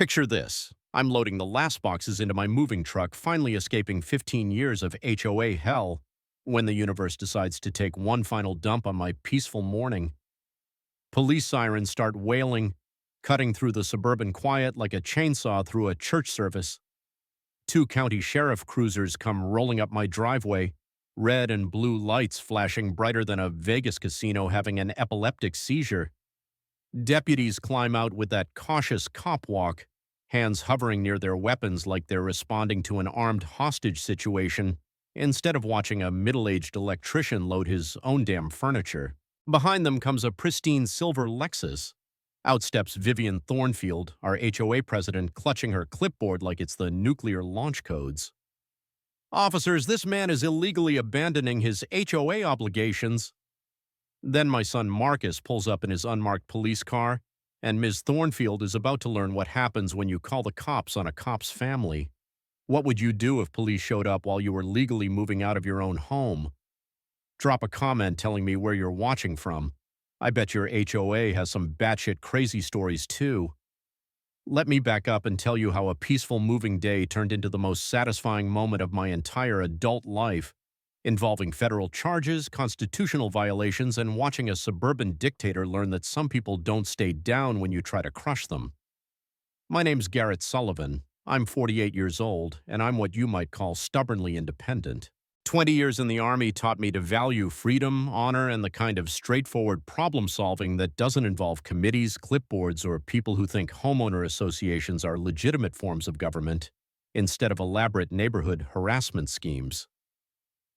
Picture this. I'm loading the last boxes into my moving truck, finally escaping 15 years of HOA hell, when the universe decides to take one final dump on my peaceful morning. Police sirens start wailing, cutting through the suburban quiet like a chainsaw through a church service. Two county sheriff cruisers come rolling up my driveway, red and blue lights flashing brighter than a Vegas casino having an epileptic seizure. Deputies climb out with that cautious cop walk, hands hovering near their weapons like they're responding to an armed hostage situation, instead of watching a middle-aged electrician load his own damn furniture. Behind them comes a pristine silver Lexus. Out steps Vivian Thornfield, our HOA president, clutching her clipboard like it's the nuclear launch codes. "Officers, this man is illegally abandoning his HOA obligations." Then my son Marcus pulls up in his unmarked police car, and Ms. Thornfield is about to learn what happens when you call the cops on a cop's family. What would you do if police showed up while you were legally moving out of your own home? Drop a comment telling me where you're watching from. I bet your HOA has some batshit crazy stories too. Let me back up and tell you how a peaceful moving day turned into the most satisfying moment of my entire adult life, involving federal charges, constitutional violations, and watching a suburban dictator learn that some people don't stay down when you try to crush them. My name's Garrett Sullivan. I'm 48 years old, and I'm what you might call stubbornly independent. 20 years in the Army taught me to value freedom, honor, and the kind of straightforward problem-solving that doesn't involve committees, clipboards, or people who think homeowner associations are legitimate forms of government, instead of elaborate neighborhood harassment schemes.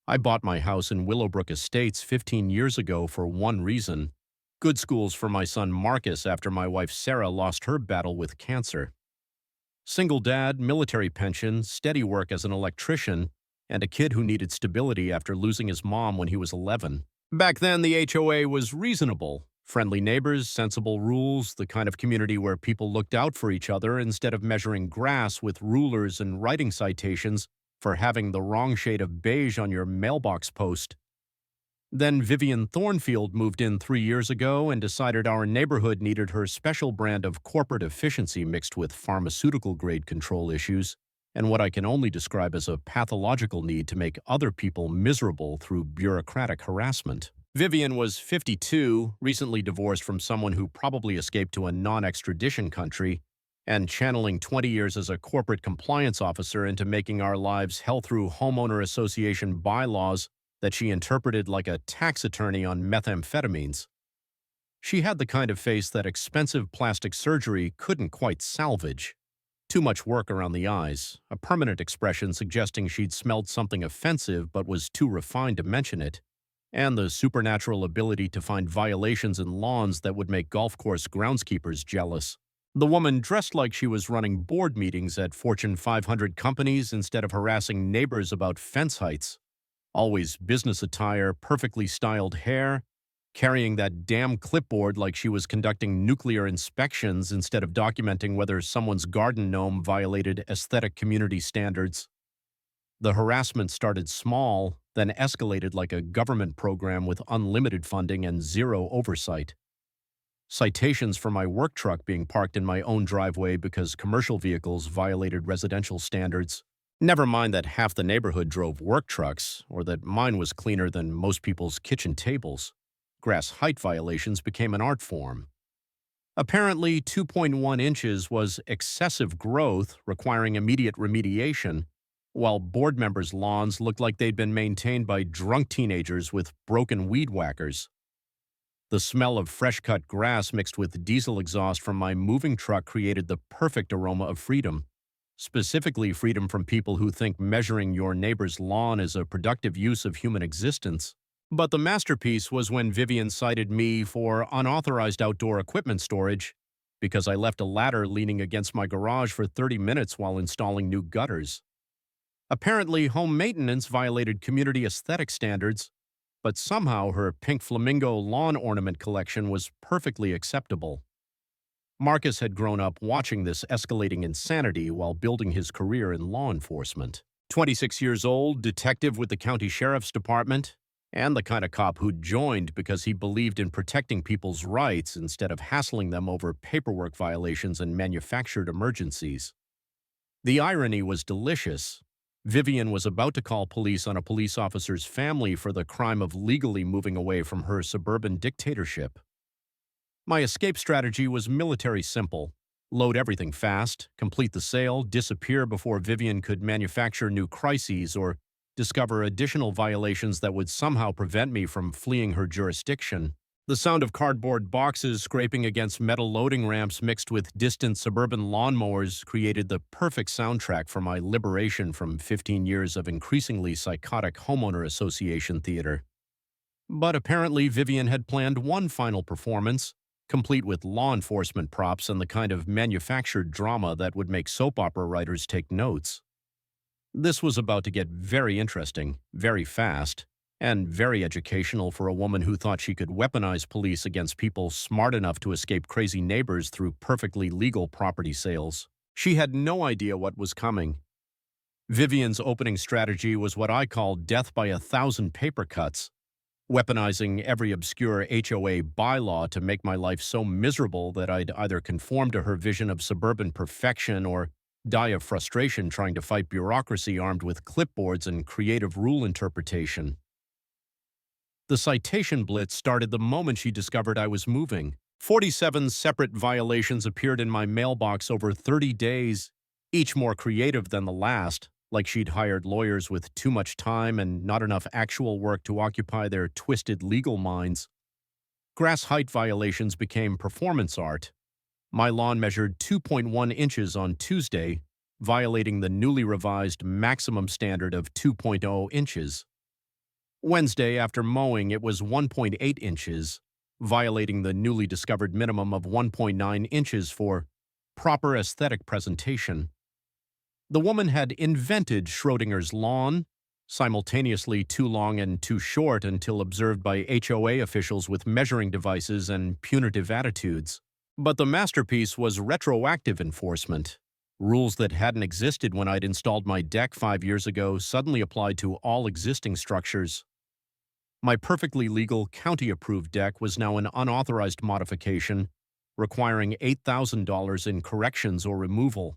I bought my house in Willowbrook Estates 15 years ago for one reason: good schools for my son Marcus after my wife Sarah lost her battle with cancer. Single dad, military pension, steady work as an electrician, and a kid who needed stability after losing his mom when he was 11. Back then, the HOA was reasonable. Friendly neighbors, sensible rules, the kind of community where people looked out for each other instead of measuring grass with rulers and writing citations for having the wrong shade of beige on your mailbox post. Then Vivian Thornfield moved in 3 years ago and decided our neighborhood needed her special brand of corporate efficiency mixed with pharmaceutical-grade control issues, and what I can only describe as a pathological need to make other people miserable through bureaucratic harassment. Vivian was 52, recently divorced from someone who probably escaped to a non-extradition country, and channeling 20 years as a corporate compliance officer into making our lives hell through homeowner association bylaws that she interpreted like a tax attorney on methamphetamines. She had the kind of face that expensive plastic surgery couldn't quite salvage. Too much work around the eyes, a permanent expression suggesting she'd smelled something offensive but was too refined to mention it, and the supernatural ability to find violations in lawns that would make golf course groundskeepers jealous. The woman dressed like she was running board meetings at Fortune 500 companies instead of harassing neighbors about fence heights. Always business attire, perfectly styled hair, carrying that damn clipboard like she was conducting nuclear inspections instead of documenting whether someone's garden gnome violated aesthetic community standards. The harassment started small, then escalated like a government program with unlimited funding and zero oversight. Citations for my work truck being parked in my own driveway because commercial vehicles violated residential standards. Never mind that half the neighborhood drove work trucks, or that mine was cleaner than most people's kitchen tables. Grass height violations became an art form. Apparently, 2.1 inches was excessive growth requiring immediate remediation, while board members' lawns looked like they'd been maintained by drunk teenagers with broken weed whackers. The smell of fresh-cut grass mixed with diesel exhaust from my moving truck created the perfect aroma of freedom, specifically freedom from people who think measuring your neighbor's lawn is a productive use of human existence. But the masterpiece was when Vivian cited me for unauthorized outdoor equipment storage because I left a ladder leaning against my garage for 30 minutes while installing new gutters. Apparently, home maintenance violated community aesthetic standards, but somehow her pink flamingo lawn ornament collection was perfectly acceptable. Marcus had grown up watching this escalating insanity while building his career in law enforcement. 26 years old, detective with the county sheriff's department, and the kind of cop who joined because he believed in protecting people's rights instead of hassling them over paperwork violations and manufactured emergencies. The irony was delicious. Vivian was about to call police on a police officer's family for the crime of legally moving away from her suburban dictatorship. My escape strategy was military simple. Load everything fast, complete the sale, disappear before Vivian could manufacture new crises or discover additional violations that would somehow prevent me from fleeing her jurisdiction. The sound of cardboard boxes scraping against metal loading ramps mixed with distant suburban lawnmowers created the perfect soundtrack for my liberation from 15 years of increasingly psychotic homeowner association theater. But apparently Vivian had planned one final performance, complete with law enforcement props and the kind of manufactured drama that would make soap opera writers take notes. This was about to get very interesting, very fast, and very educational for a woman who thought she could weaponize police against people smart enough to escape crazy neighbors through perfectly legal property sales. She had no idea what was coming. Vivian's opening strategy was what I call death by 1,000 paper cuts, weaponizing every obscure HOA bylaw to make my life so miserable that I'd either conform to her vision of suburban perfection or die of frustration trying to fight bureaucracy armed with clipboards and creative rule interpretation. The citation blitz started the moment she discovered I was moving. 47 separate violations appeared in my mailbox over 30 days, each more creative than the last, like she'd hired lawyers with too much time and not enough actual work to occupy their twisted legal minds. Grass height violations became performance art. My lawn measured 2.1 inches on Tuesday, violating the newly revised maximum standard of 2.0 inches. Wednesday, after mowing, it was 1.8 inches, violating the newly discovered minimum of 1.9 inches for proper aesthetic presentation. The woman had invented Schrodinger's lawn, simultaneously too long and too short until observed by HOA officials with measuring devices and punitive attitudes. But the masterpiece was retroactive enforcement. Rules that hadn't existed when I'd installed my deck 5 years ago suddenly applied to all existing structures. My perfectly legal, county-approved deck was now an unauthorized modification, requiring $8,000 in corrections or removal.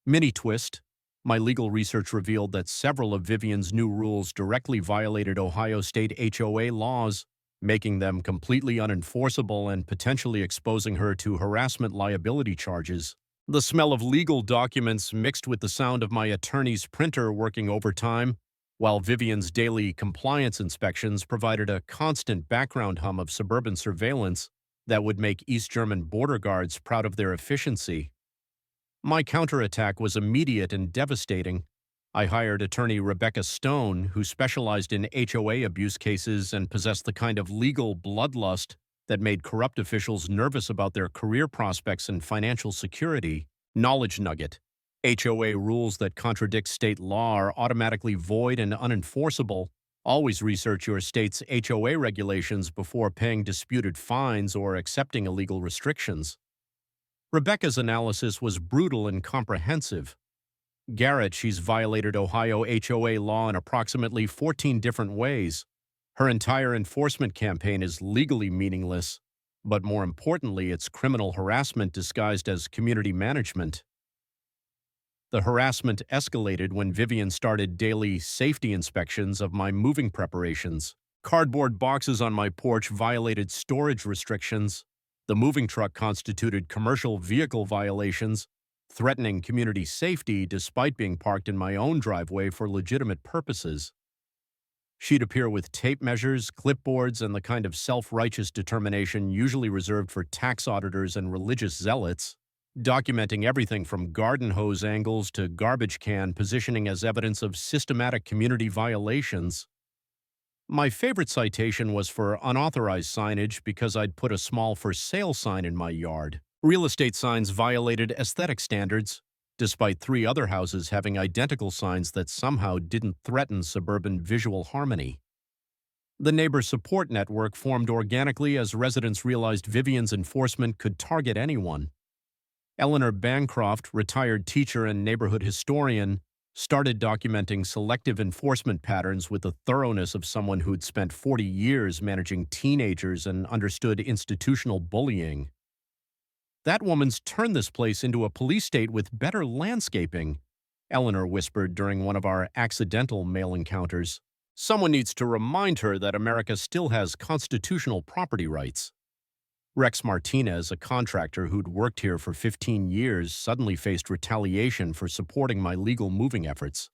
Mini twist, my legal research revealed that several of Vivian's new rules directly violated Ohio state HOA laws, making them completely unenforceable and potentially exposing her to harassment liability charges. The smell of legal documents mixed with the sound of my attorney's printer working overtime, while Vivian's daily compliance inspections provided a constant background hum of suburban surveillance that would make East German border guards proud of their efficiency. My counterattack was immediate and devastating. I hired attorney Rebecca Stone, who specialized in HOA abuse cases and possessed the kind of legal bloodlust that made corrupt officials nervous about their career prospects and financial security. Knowledge nugget: HOA rules that contradict state law are automatically void and unenforceable. Always research your state's HOA regulations before paying disputed fines or accepting illegal restrictions. Rebecca's analysis was brutal and comprehensive. Garrett, she's violated Ohio HOA law in approximately 14 different ways. Her entire enforcement campaign is legally meaningless, but more importantly, it's criminal harassment disguised as community management. The harassment escalated when Vivian started daily safety inspections of my moving preparations. Cardboard boxes on my porch violated storage restrictions. The moving truck constituted commercial vehicle violations, threatening community safety despite being parked in my own driveway for legitimate purposes. She'd appear with tape measures, clipboards, and the kind of self-righteous determination usually reserved for tax auditors and religious zealots, documenting everything from garden hose angles to garbage can positioning as evidence of systematic community violations. My favorite citation was for unauthorized signage because I'd put a small for sale sign in my yard. Real estate signs violated aesthetic standards, despite 3 other houses having identical signs that somehow didn't threaten suburban visual harmony. The neighbor support network formed organically as residents realized Vivian's enforcement could target anyone. Eleanor Bancroft, retired teacher and neighborhood historian, started documenting selective enforcement patterns with the thoroughness of someone who'd spent 40 years managing teenagers and understood institutional bullying. That woman's turned this place into a police state with better landscaping, Eleanor whispered during one of our accidental mail encounters. Someone needs to remind her that America still has constitutional property rights. Rex Martinez, a contractor who'd worked here for 15 years, suddenly faced retaliation for supporting my legal moving efforts.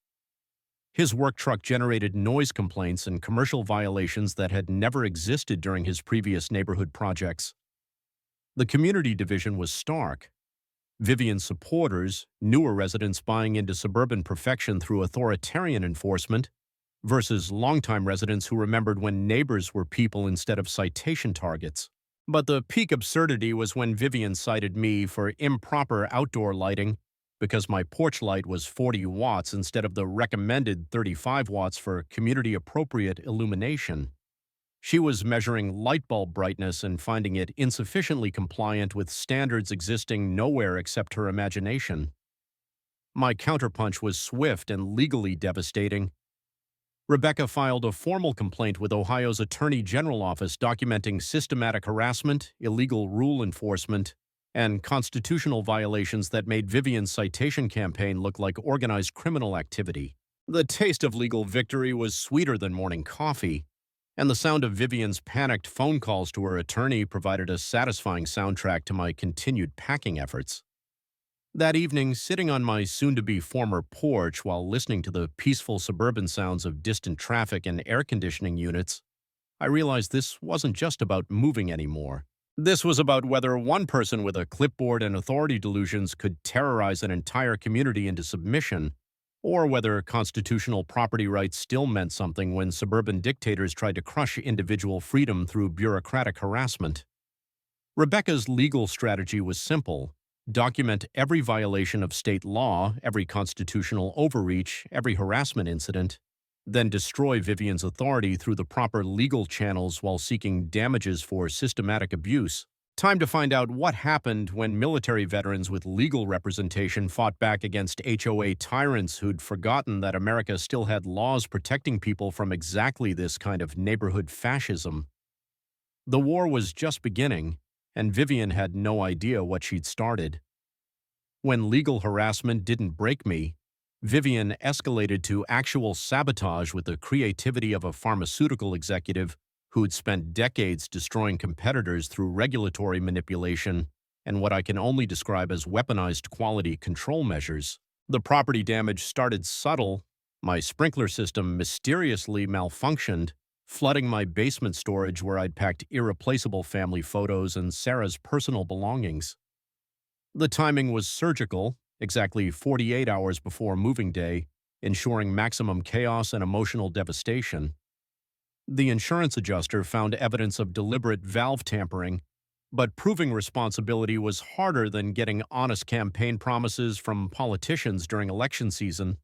His work truck generated noise complaints and commercial violations that had never existed during his previous neighborhood projects. The community division was stark. Vivian's supporters, newer residents buying into suburban perfection through authoritarian enforcement, versus longtime residents who remembered when neighbors were people instead of citation targets. But the peak absurdity was when Vivian cited me for improper outdoor lighting because my porch light was 40 watts instead of the recommended 35 watts for community-appropriate illumination. She was measuring light bulb brightness and finding it insufficiently compliant with standards existing nowhere except her imagination. My counterpunch was swift and legally devastating. Rebecca filed a formal complaint with Ohio's Attorney General Office documenting systematic harassment, illegal rule enforcement, and constitutional violations that made Vivian's citation campaign look like organized criminal activity. The taste of legal victory was sweeter than morning coffee, and the sound of Vivian's panicked phone calls to her attorney provided a satisfying soundtrack to my continued packing efforts. That evening, sitting on my soon-to-be former porch while listening to the peaceful suburban sounds of distant traffic and air conditioning units, I realized this wasn't just about moving anymore. This was about whether one person with a clipboard and authority delusions could terrorize an entire community into submission, or whether constitutional property rights still meant something when suburban dictators tried to crush individual freedom through bureaucratic harassment. Rebecca's legal strategy was simple. Document every violation of state law, every constitutional overreach, every harassment incident, then destroy Vivian's authority through the proper legal channels while seeking damages for systematic abuse. Time to find out what happened when military veterans with legal representation fought back against HOA tyrants who'd forgotten that America still had laws protecting people from exactly this kind of neighborhood fascism. The war was just beginning, and Vivian had no idea what she'd started. When legal harassment didn't break me, Vivian escalated to actual sabotage with the creativity of a pharmaceutical executive who'd spent decades destroying competitors through regulatory manipulation and what I can only describe as weaponized quality control measures. The property damage started subtle. My sprinkler system mysteriously malfunctioned, flooding my basement storage where I'd packed irreplaceable family photos and Sarah's personal belongings. The timing was surgical, exactly 48 hours before moving day, ensuring maximum chaos and emotional devastation. The insurance adjuster found evidence of deliberate valve tampering, but proving responsibility was harder than getting honest campaign promises from politicians during election season.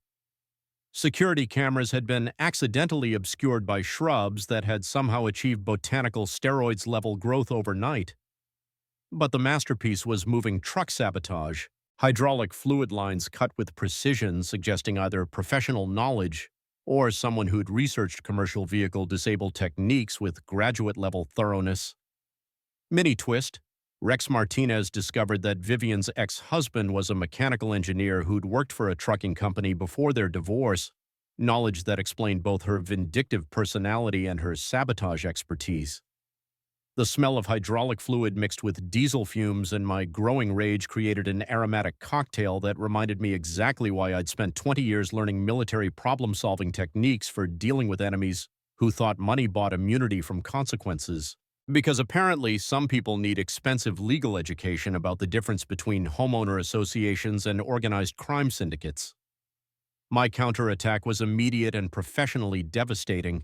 Security cameras had been accidentally obscured by shrubs that had somehow achieved botanical steroids-level growth overnight. But the masterpiece was moving truck sabotage, hydraulic fluid lines cut with precision suggesting either professional knowledge or someone who'd researched commercial vehicle disabled techniques with graduate-level thoroughness. Mini twist. Rex Martinez discovered that Vivian's ex-husband was a mechanical engineer who'd worked for a trucking company before their divorce, knowledge that explained both her vindictive personality and her sabotage expertise. The smell of hydraulic fluid mixed with diesel fumes and my growing rage created an aromatic cocktail that reminded me exactly why I'd spent 20 years learning military problem-solving techniques for dealing with enemies who thought money bought immunity from consequences. Because apparently some people need expensive legal education about the difference between homeowner associations and organized crime syndicates. My counterattack was immediate and professionally devastating.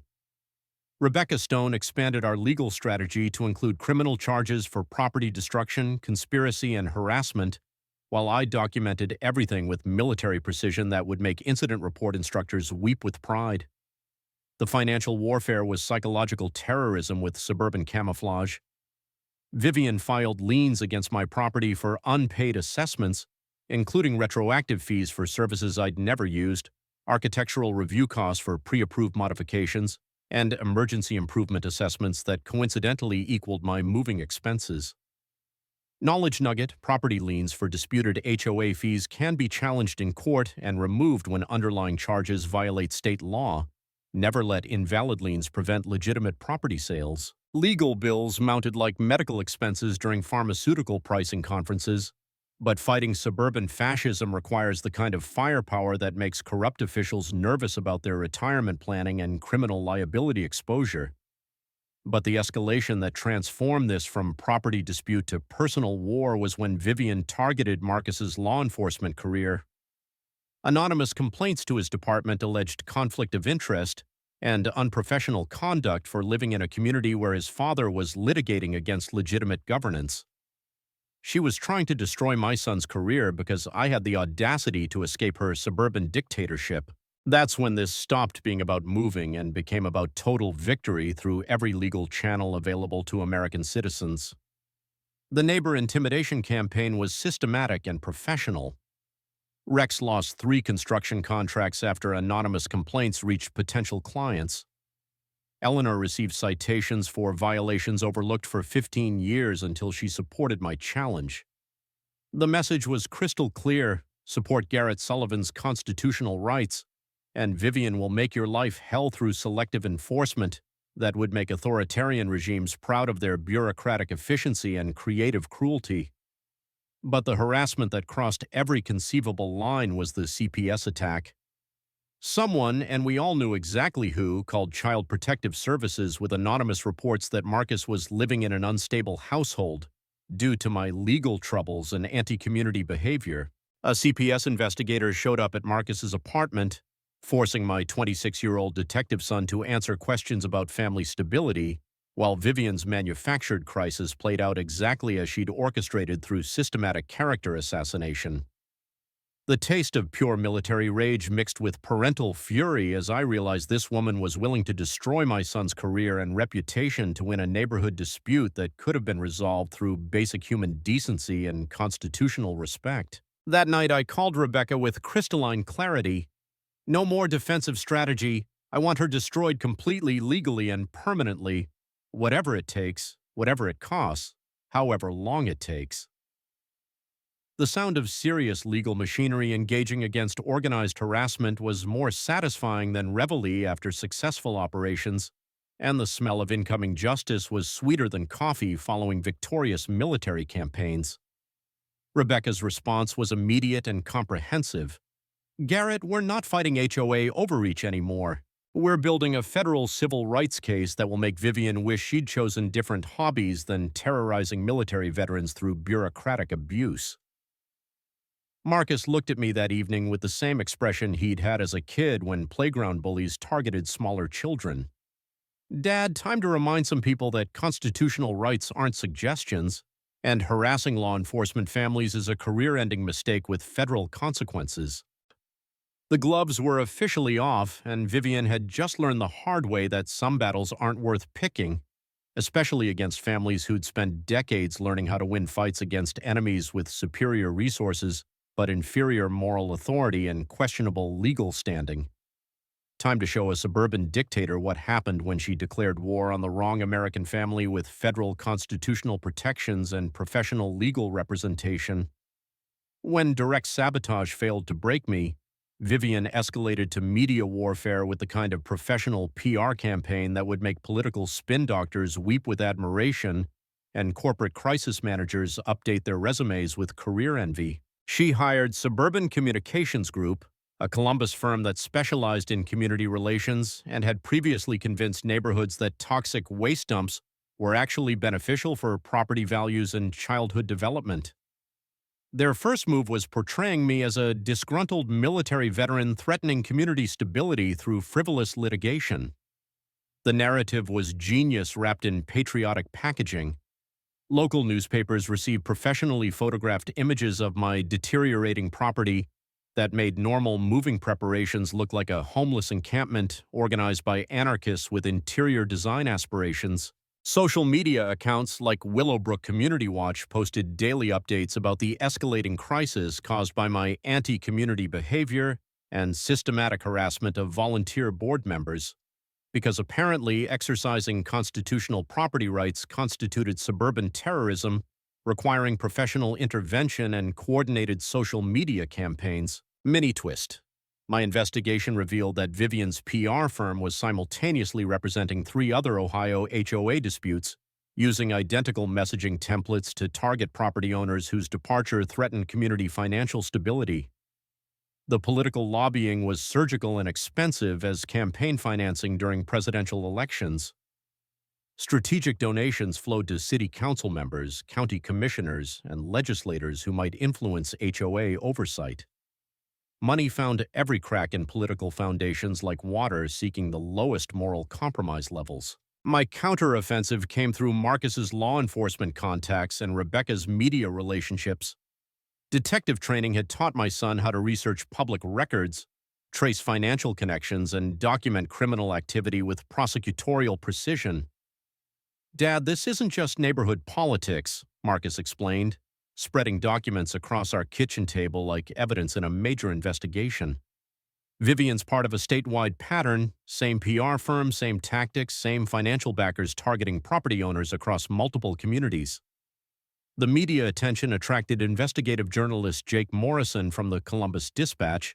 Rebecca Stone expanded our legal strategy to include criminal charges for property destruction, conspiracy, and harassment, while I documented everything with military precision that would make incident report instructors weep with pride. The financial warfare was psychological terrorism with suburban camouflage. Vivian filed liens against my property for unpaid assessments, including retroactive fees for services I'd never used, architectural review costs for pre-approved modifications, and emergency improvement assessments that coincidentally equaled my moving expenses. Knowledge nugget: property liens for disputed HOA fees can be challenged in court and removed when underlying charges violate state law. Never let invalid liens prevent legitimate property sales. Legal bills mounted like medical expenses during pharmaceutical pricing conferences. But fighting suburban fascism requires the kind of firepower that makes corrupt officials nervous about their retirement planning and criminal liability exposure. But the escalation that transformed this from property dispute to personal war was when Vivian targeted Marcus's law enforcement career. Anonymous complaints to his department alleged conflict of interest and unprofessional conduct for living in a community where his father was litigating against legitimate governance. She was trying to destroy my son's career because I had the audacity to escape her suburban dictatorship. That's when this stopped being about moving and became about total victory through every legal channel available to American citizens. The neighbor intimidation campaign was systematic and professional. Rex lost 3 construction contracts after anonymous complaints reached potential clients. Eleanor received citations for violations overlooked for 15 years until she supported my challenge. The message was crystal clear: support Garrett Sullivan's constitutional rights, and Vivian will make your life hell through selective enforcement that would make authoritarian regimes proud of their bureaucratic efficiency and creative cruelty. But the harassment that crossed every conceivable line was the CPS attack. Someone, and we all knew exactly who, called Child Protective Services with anonymous reports that Marcus was living in an unstable household due to my legal troubles and anti-community behavior. A CPS investigator showed up at Marcus's apartment, forcing my 26-year-old detective son to answer questions about family stability, while Vivian's manufactured crisis played out exactly as she'd orchestrated through systematic character assassination. The taste of pure military rage mixed with parental fury as I realized this woman was willing to destroy my son's career and reputation to win a neighborhood dispute that could have been resolved through basic human decency and constitutional respect. That night, I called Rebecca with crystalline clarity. No more defensive strategy. I want her destroyed completely, legally, and permanently. Whatever it takes, whatever it costs, however long it takes. The sound of serious legal machinery engaging against organized harassment was more satisfying than reveille after successful operations, and the smell of incoming justice was sweeter than coffee following victorious military campaigns. Rebecca's response was immediate and comprehensive. Garrett, we're not fighting HOA overreach anymore. We're building a federal civil rights case that will make Vivian wish she'd chosen different hobbies than terrorizing military veterans through bureaucratic abuse. Marcus looked at me that evening with the same expression he'd had as a kid when playground bullies targeted smaller children. Dad, time to remind some people that constitutional rights aren't suggestions, and harassing law enforcement families is a career-ending mistake with federal consequences. The gloves were officially off, and Vivian had just learned the hard way that some battles aren't worth picking, especially against families who'd spent decades learning how to win fights against enemies with superior resources but inferior moral authority and questionable legal standing. Time to show a suburban dictator what happened when she declared war on the wrong American family with federal constitutional protections and professional legal representation. When direct sabotage failed to break me, Vivian escalated to media warfare with the kind of professional PR campaign that would make political spin doctors weep with admiration and corporate crisis managers update their resumes with career envy. She hired Suburban Communications Group, a Columbus firm that specialized in community relations and had previously convinced neighborhoods that toxic waste dumps were actually beneficial for property values and childhood development. Their first move was portraying me as a disgruntled military veteran threatening community stability through frivolous litigation. The narrative was genius wrapped in patriotic packaging. Local newspapers received professionally photographed images of my deteriorating property that made normal moving preparations look like a homeless encampment organized by anarchists with interior design aspirations. Social media accounts like Willowbrook Community Watch posted daily updates about the escalating crisis caused by my anti-community behavior and systematic harassment of volunteer board members, because apparently exercising constitutional property rights constituted suburban terrorism, requiring professional intervention and coordinated social media campaigns. Mini twist. My investigation revealed that Vivian's PR firm was simultaneously representing 3 other Ohio HOA disputes, using identical messaging templates to target property owners whose departure threatened community financial stability. The political lobbying was surgical and expensive as campaign financing during presidential elections. Strategic donations flowed to city council members, county commissioners, and legislators who might influence HOA oversight. Money found every crack in political foundations like water seeking the lowest moral compromise levels. My counteroffensive came through Marcus's law enforcement contacts and Rebecca's media relationships. Detective training had taught my son how to research public records, trace financial connections, and document criminal activity with prosecutorial precision. "Dad, this isn't just neighborhood politics," Marcus explained, spreading documents across our kitchen table like evidence in a major investigation. "Vivian's part of a statewide pattern, same PR firm, same tactics, same financial backers targeting property owners across multiple communities." The media attention attracted investigative journalist Jake Morrison from the Columbus Dispatch,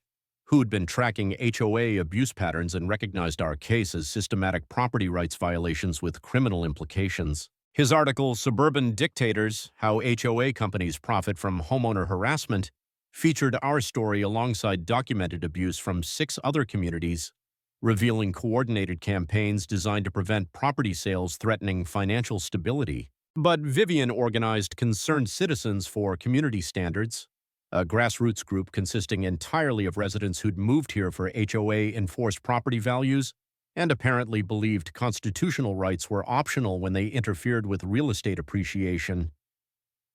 who'd been tracking HOA abuse patterns and recognized our case as systematic property rights violations with criminal implications. His article, "Suburban Dictators: How HOA Companies Profit from Homeowner Harassment," featured our story alongside documented abuse from 6 other communities, revealing coordinated campaigns designed to prevent property sales threatening financial stability. But Vivian organized Concerned Citizens for Community Standards, a grassroots group consisting entirely of residents who'd moved here for HOA-enforced property values and apparently believed constitutional rights were optional when they interfered with real estate appreciation.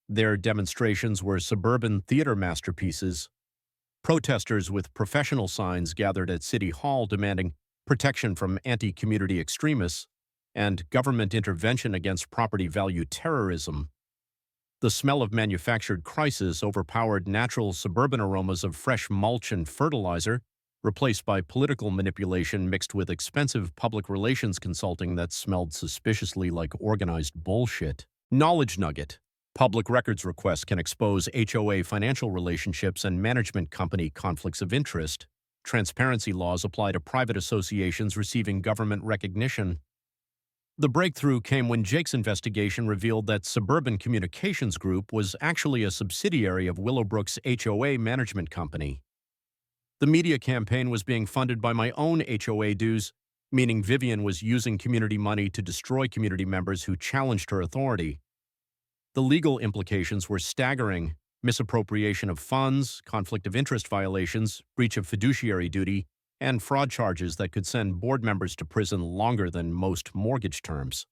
Their demonstrations were suburban theater masterpieces. Protesters with professional signs gathered at City Hall demanding protection from anti-community extremists and government intervention against property value terrorism. The smell of manufactured crisis overpowered natural suburban aromas of fresh mulch and fertilizer, replaced by political manipulation mixed with expensive public relations consulting that smelled suspiciously like organized bullshit. Knowledge nugget. Public records requests can expose HOA financial relationships and management company conflicts of interest. Transparency laws apply to private associations receiving government recognition. The breakthrough came when Jake's investigation revealed that Suburban Communications Group was actually a subsidiary of Willowbrook's HOA management company. The media campaign was being funded by my own HOA dues, meaning Vivian was using community money to destroy community members who challenged her authority. The legal implications were staggering: misappropriation of funds, conflict of interest violations, breach of fiduciary duty, and fraud charges that could send board members to prison longer than most mortgage terms.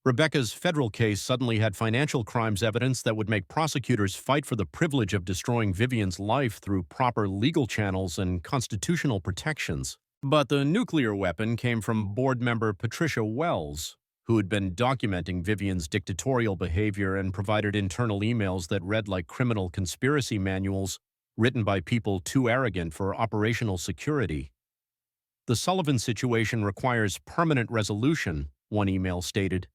Rebecca's federal case suddenly had financial crimes evidence that would make prosecutors fight for the privilege of destroying Vivian's life through proper legal channels and constitutional protections. But the nuclear weapon came from board member Patricia Wells, who had been documenting Vivian's dictatorial behavior and provided internal emails that read like criminal conspiracy manuals written by people too arrogant for operational security. "The Sullivan situation requires permanent resolution," one email stated.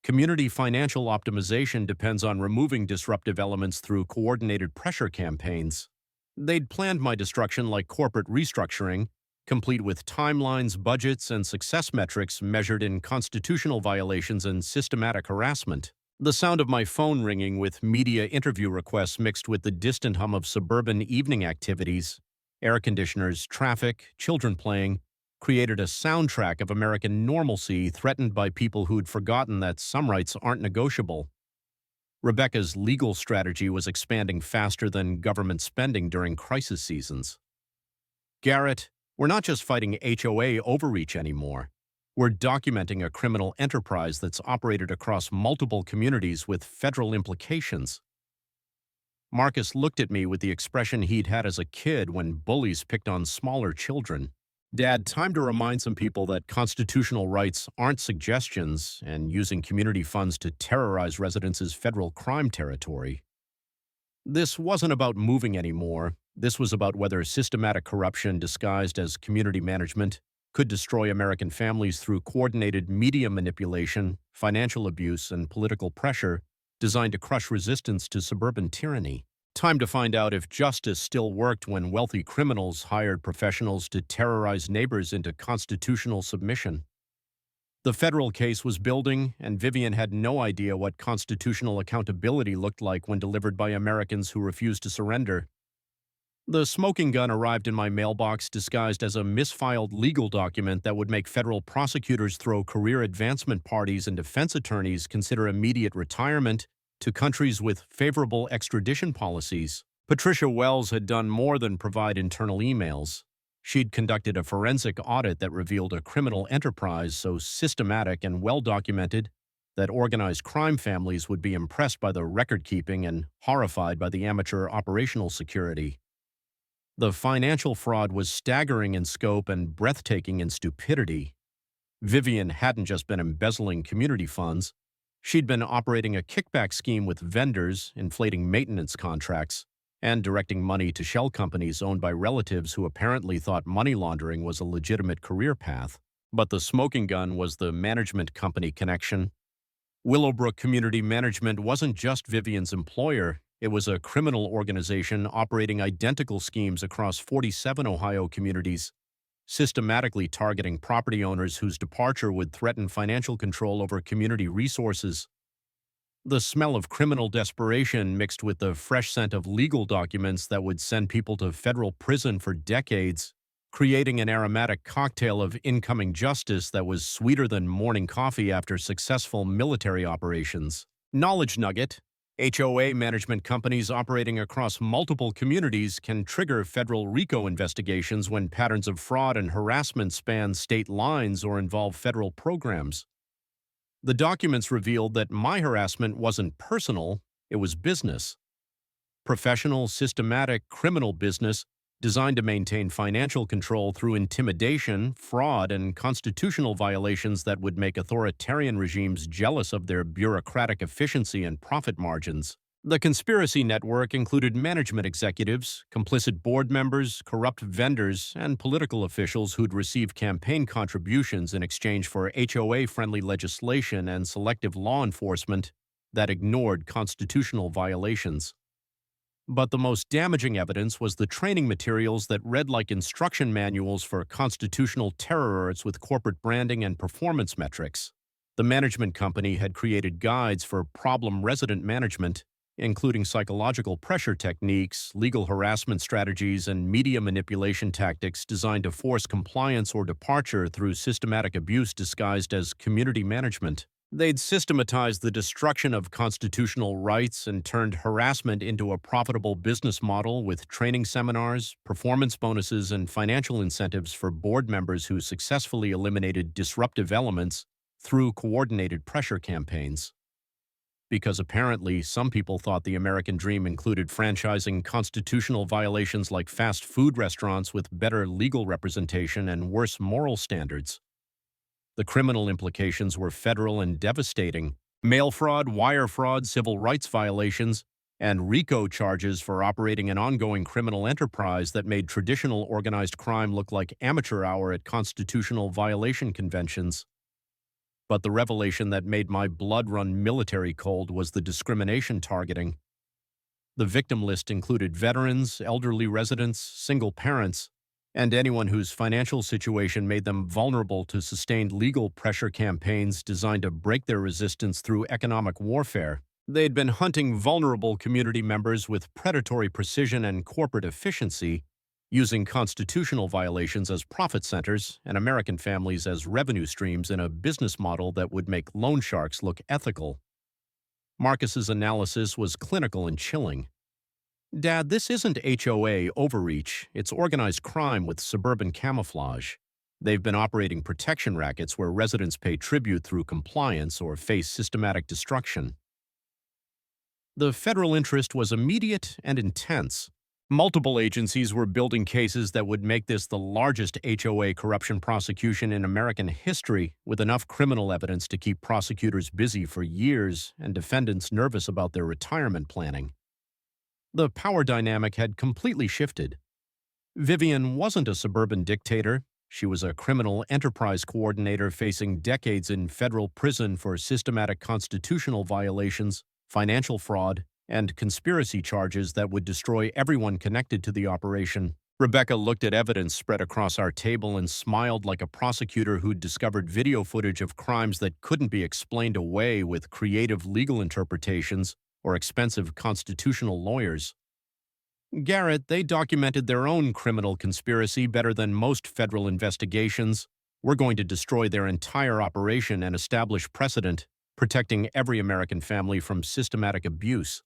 "Community financial optimization depends on removing disruptive elements through coordinated pressure campaigns." They'd planned my destruction like corporate restructuring, complete with timelines, budgets, and success metrics measured in constitutional violations and systematic harassment. The sound of my phone ringing with media interview requests mixed with the distant hum of suburban evening activities, air conditioners, traffic, children playing, created a soundtrack of American normalcy threatened by people who'd forgotten that some rights aren't negotiable. Rebecca's legal strategy was expanding faster than government spending during crisis seasons. "Garrett, we're not just fighting HOA overreach anymore. We're documenting a criminal enterprise that's operated across multiple communities with federal implications." Marcus looked at me with the expression he'd had as a kid when bullies picked on smaller children. "Dad, time to remind some people that constitutional rights aren't suggestions, and using community funds to terrorize residents is federal crime territory." This wasn't about moving anymore. This was about whether systematic corruption disguised as community management could destroy American families through coordinated media manipulation, financial abuse, and political pressure designed to crush resistance to suburban tyranny. Time to find out if justice still worked when wealthy criminals hired professionals to terrorize neighbors into constitutional submission. The federal case was building, and Vivian had no idea what constitutional accountability looked like when delivered by Americans who refused to surrender. The smoking gun arrived in my mailbox disguised as a misfiled legal document that would make federal prosecutors throw career advancement parties and defense attorneys consider immediate retirement to countries with favorable extradition policies. Patricia Wells had done more than provide internal emails. She'd conducted a forensic audit that revealed a criminal enterprise so systematic and well-documented that organized crime families would be impressed by the record-keeping and horrified by the amateur operational security. The financial fraud was staggering in scope and breathtaking in stupidity. Vivian hadn't just been embezzling community funds. She'd been operating a kickback scheme with vendors, inflating maintenance contracts, and directing money to shell companies owned by relatives who apparently thought money laundering was a legitimate career path. But the smoking gun was the management company connection. Willowbrook Community Management wasn't just Vivian's employer. It was a criminal organization operating identical schemes across 47 Ohio communities, systematically targeting property owners whose departure would threaten financial control over community resources. The smell of criminal desperation mixed with the fresh scent of legal documents that would send people to federal prison for decades, creating an aromatic cocktail of incoming justice that was sweeter than morning coffee after successful military operations. Knowledge nugget: HOA management companies operating across multiple communities can trigger federal RICO investigations when patterns of fraud and harassment span state lines or involve federal programs. The documents revealed that my harassment wasn't personal, it was business. Professional, systematic, criminal business designed to maintain financial control through intimidation, fraud, and constitutional violations that would make authoritarian regimes jealous of their bureaucratic efficiency and profit margins. The conspiracy network included management executives, complicit board members, corrupt vendors, and political officials who'd receive campaign contributions in exchange for HOA-friendly legislation and selective law enforcement that ignored constitutional violations. But the most damaging evidence was the training materials that read like instruction manuals for constitutional terrorists with corporate branding and performance metrics. The management company had created guides for problem resident management, including psychological pressure techniques, legal harassment strategies, and media manipulation tactics designed to force compliance or departure through systematic abuse disguised as community management. They'd systematized the destruction of constitutional rights and turned harassment into a profitable business model with training seminars, performance bonuses, and financial incentives for board members who successfully eliminated disruptive elements through coordinated pressure campaigns. Because apparently some people thought the American dream included franchising constitutional violations like fast food restaurants with better legal representation and worse moral standards. The criminal implications were federal and devastating: mail fraud, wire fraud, civil rights violations, and RICO charges for operating an ongoing criminal enterprise that made traditional organized crime look like amateur hour at constitutional violation conventions. But the revelation that made my blood run military cold was the discrimination targeting. The victim list included veterans, elderly residents, single parents, and anyone whose financial situation made them vulnerable to sustained legal pressure campaigns designed to break their resistance through economic warfare. They'd been hunting vulnerable community members with predatory precision and corporate efficiency, using constitutional violations as profit centers and American families as revenue streams in a business model that would make loan sharks look ethical. Marcus's analysis was clinical and chilling. "Dad, this isn't HOA overreach, it's organized crime with suburban camouflage. They've been operating protection rackets where residents pay tribute through compliance or face systematic destruction." The federal interest was immediate and intense. Multiple agencies were building cases that would make this the largest HOA corruption prosecution in American history, with enough criminal evidence to keep prosecutors busy for years and defendants nervous about their retirement planning. The power dynamic had completely shifted. Vivian wasn't a suburban dictator. She was a criminal enterprise coordinator facing decades in federal prison for systematic constitutional violations, financial fraud, and conspiracy charges that would destroy everyone connected to the operation. Rebecca looked at evidence spread across our table and smiled like a prosecutor who'd discovered video footage of crimes that couldn't be explained away with creative legal interpretations or expensive constitutional lawyers. Garrett, they documented their own criminal conspiracy better than most federal investigations. We're going to destroy their entire operation and establish precedent, protecting every American family from systematic abuse.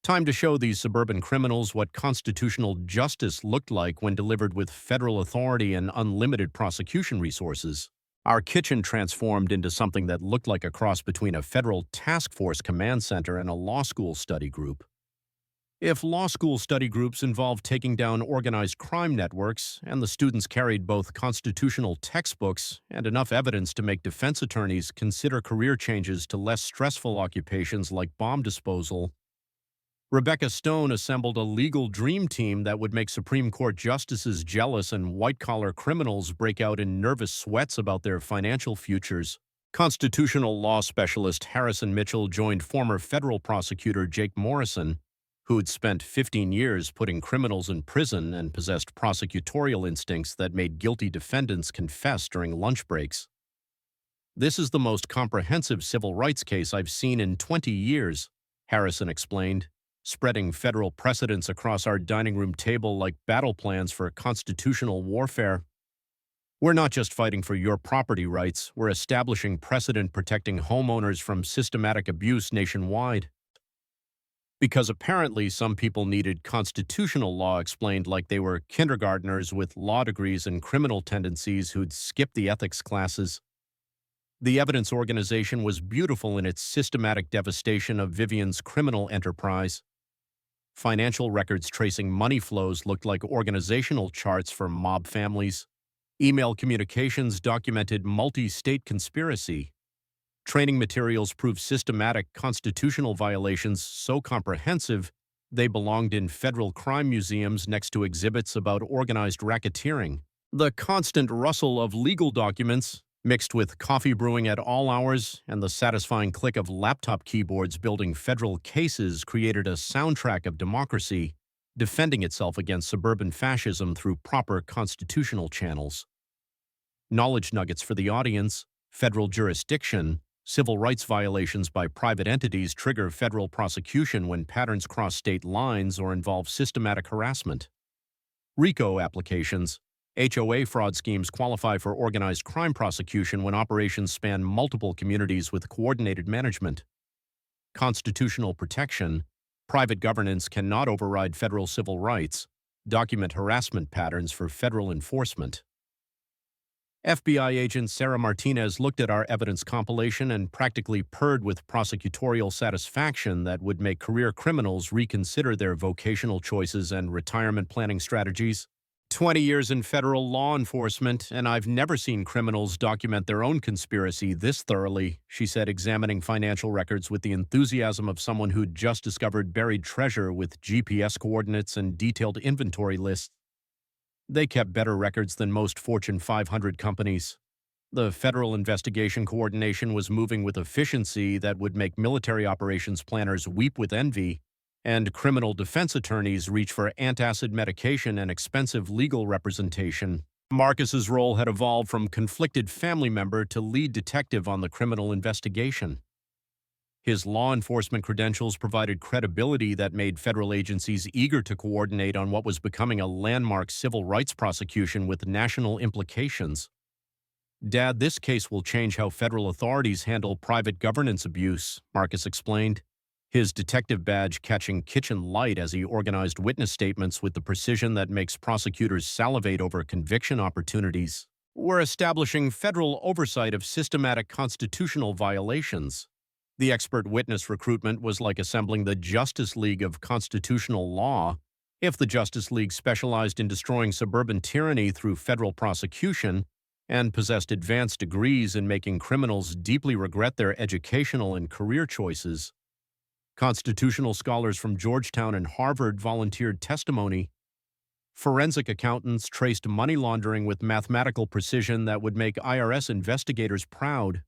Time to show these suburban criminals what constitutional justice looked like when delivered with federal authority and unlimited prosecution resources. Our kitchen transformed into something that looked like a cross between a federal task force command center and a law school study group. If law school study groups involved taking down organized crime networks, and the students carried both constitutional textbooks and enough evidence to make defense attorneys consider career changes to less stressful occupations like bomb disposal, Rebecca Stone assembled a legal dream team that would make Supreme Court justices jealous and white-collar criminals break out in nervous sweats about their financial futures. Constitutional law specialist Harrison Mitchell joined former federal prosecutor Jake Morrison, who'd spent 15 years putting criminals in prison and possessed prosecutorial instincts that made guilty defendants confess during lunch breaks. "This is the most comprehensive civil rights case I've seen in 20 years, Harrison explained, spreading federal precedents across our dining room table like battle plans for constitutional warfare. We're not just fighting for your property rights, we're establishing precedent protecting homeowners from systematic abuse nationwide." Because apparently some people needed constitutional law explained like they were kindergartners with law degrees and criminal tendencies who'd skipped the ethics classes. The evidence organization was beautiful in its systematic devastation of Vivian's criminal enterprise. Financial records tracing money flows looked like organizational charts for mob families. Email communications documented multi-state conspiracy. Training materials proved systematic constitutional violations so comprehensive they belonged in federal crime museums next to exhibits about organized racketeering. The constant rustle of legal documents, mixed with coffee brewing at all hours and the satisfying click of laptop keyboards building federal cases, created a soundtrack of democracy, defending itself against suburban fascism through proper constitutional channels. Knowledge nuggets for the audience: federal jurisdiction. Civil rights violations by private entities trigger federal prosecution when patterns cross state lines or involve systematic harassment. RICO applications. HOA fraud schemes qualify for organized crime prosecution when operations span multiple communities with coordinated management. Constitutional protection. Private governance cannot override federal civil rights. Document harassment patterns for federal enforcement. FBI agent Sarah Martinez looked at our evidence compilation and practically purred with prosecutorial satisfaction that would make career criminals reconsider their vocational choices and retirement planning strategies. 20 years in federal law enforcement, and I've never seen criminals document their own conspiracy this thoroughly, she said, examining financial records with the enthusiasm of someone who'd just discovered buried treasure with GPS coordinates and detailed inventory lists. They kept better records than most Fortune 500 companies. The Federal Investigation Coordination was moving with efficiency that would make military operations planners weep with envy, and criminal defense attorneys reach for antacid medication and expensive legal representation. Marcus's role had evolved from conflicted family member to lead detective on the criminal investigation. His law enforcement credentials provided credibility that made federal agencies eager to coordinate on what was becoming a landmark civil rights prosecution with national implications. "Dad, this case will change how federal authorities handle private governance abuse," Marcus explained, his detective badge catching kitchen light as he organized witness statements with the precision that makes prosecutors salivate over conviction opportunities. "We're establishing federal oversight of systematic constitutional violations." The expert witness recruitment was like assembling the Justice League of constitutional law. If the Justice League specialized in destroying suburban tyranny through federal prosecution and possessed advanced degrees in making criminals deeply regret their educational and career choices, Constitutional scholars from Georgetown and Harvard volunteered testimony. Forensic accountants traced money laundering with mathematical precision that would make IRS investigators proud.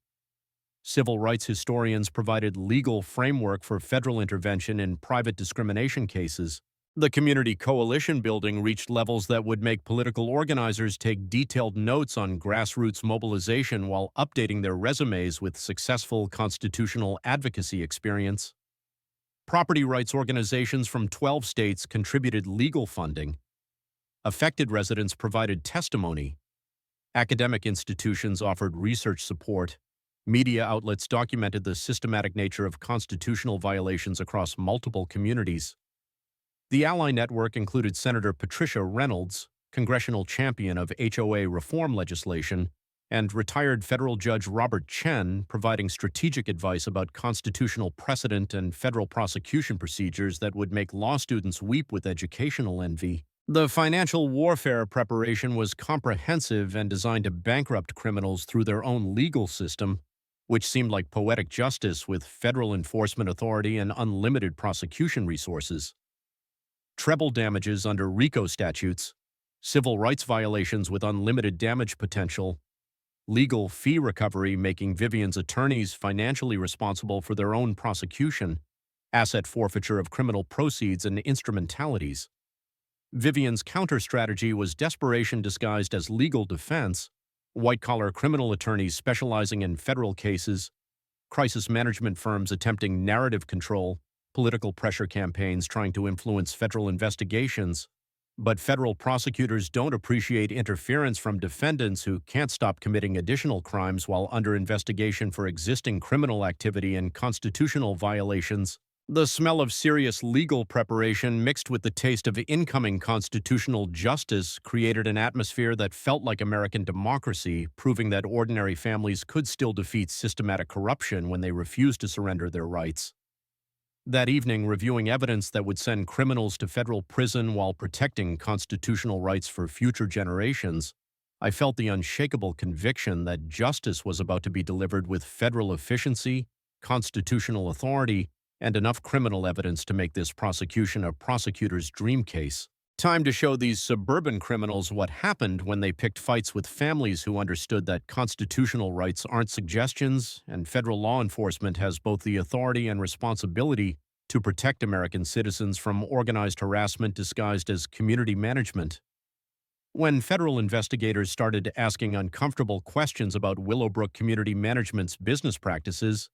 Civil rights historians provided legal framework for federal intervention in private discrimination cases. The community coalition building reached levels that would make political organizers take detailed notes on grassroots mobilization while updating their resumes with successful constitutional advocacy experience. Property rights organizations from 12 states contributed legal funding. Affected residents provided testimony. Academic institutions offered research support. Media outlets documented the systematic nature of constitutional violations across multiple communities. The Ally Network included Senator Patricia Reynolds, congressional champion of HOA reform legislation, and retired federal judge Robert Chen, providing strategic advice about constitutional precedent and federal prosecution procedures that would make law students weep with educational envy. The financial warfare preparation was comprehensive and designed to bankrupt criminals through their own legal system, which seemed like poetic justice with federal enforcement authority and unlimited prosecution resources. Treble damages under RICO statutes, civil rights violations with unlimited damage potential, legal fee recovery making Vivian's attorneys financially responsible for their own prosecution, asset forfeiture of criminal proceeds and instrumentalities. Vivian's counter-strategy was desperation disguised as legal defense, white-collar criminal attorneys specializing in federal cases, crisis management firms attempting narrative control, political pressure campaigns trying to influence federal investigations. But federal prosecutors don't appreciate interference from defendants who can't stop committing additional crimes while under investigation for existing criminal activity and constitutional violations. The smell of serious legal preparation mixed with the taste of incoming constitutional justice created an atmosphere that felt like American democracy, proving that ordinary families could still defeat systematic corruption when they refused to surrender their rights. That evening, reviewing evidence that would send criminals to federal prison while protecting constitutional rights for future generations, I felt the unshakable conviction that justice was about to be delivered with federal efficiency, constitutional authority, and enough criminal evidence to make this prosecution a prosecutor's dream case. Time to show these suburban criminals what happened when they picked fights with families who understood that constitutional rights aren't suggestions, and federal law enforcement has both the authority and responsibility to protect American citizens from organized harassment disguised as community management. When federal investigators started asking uncomfortable questions about Willowbrook Community Management's business practices,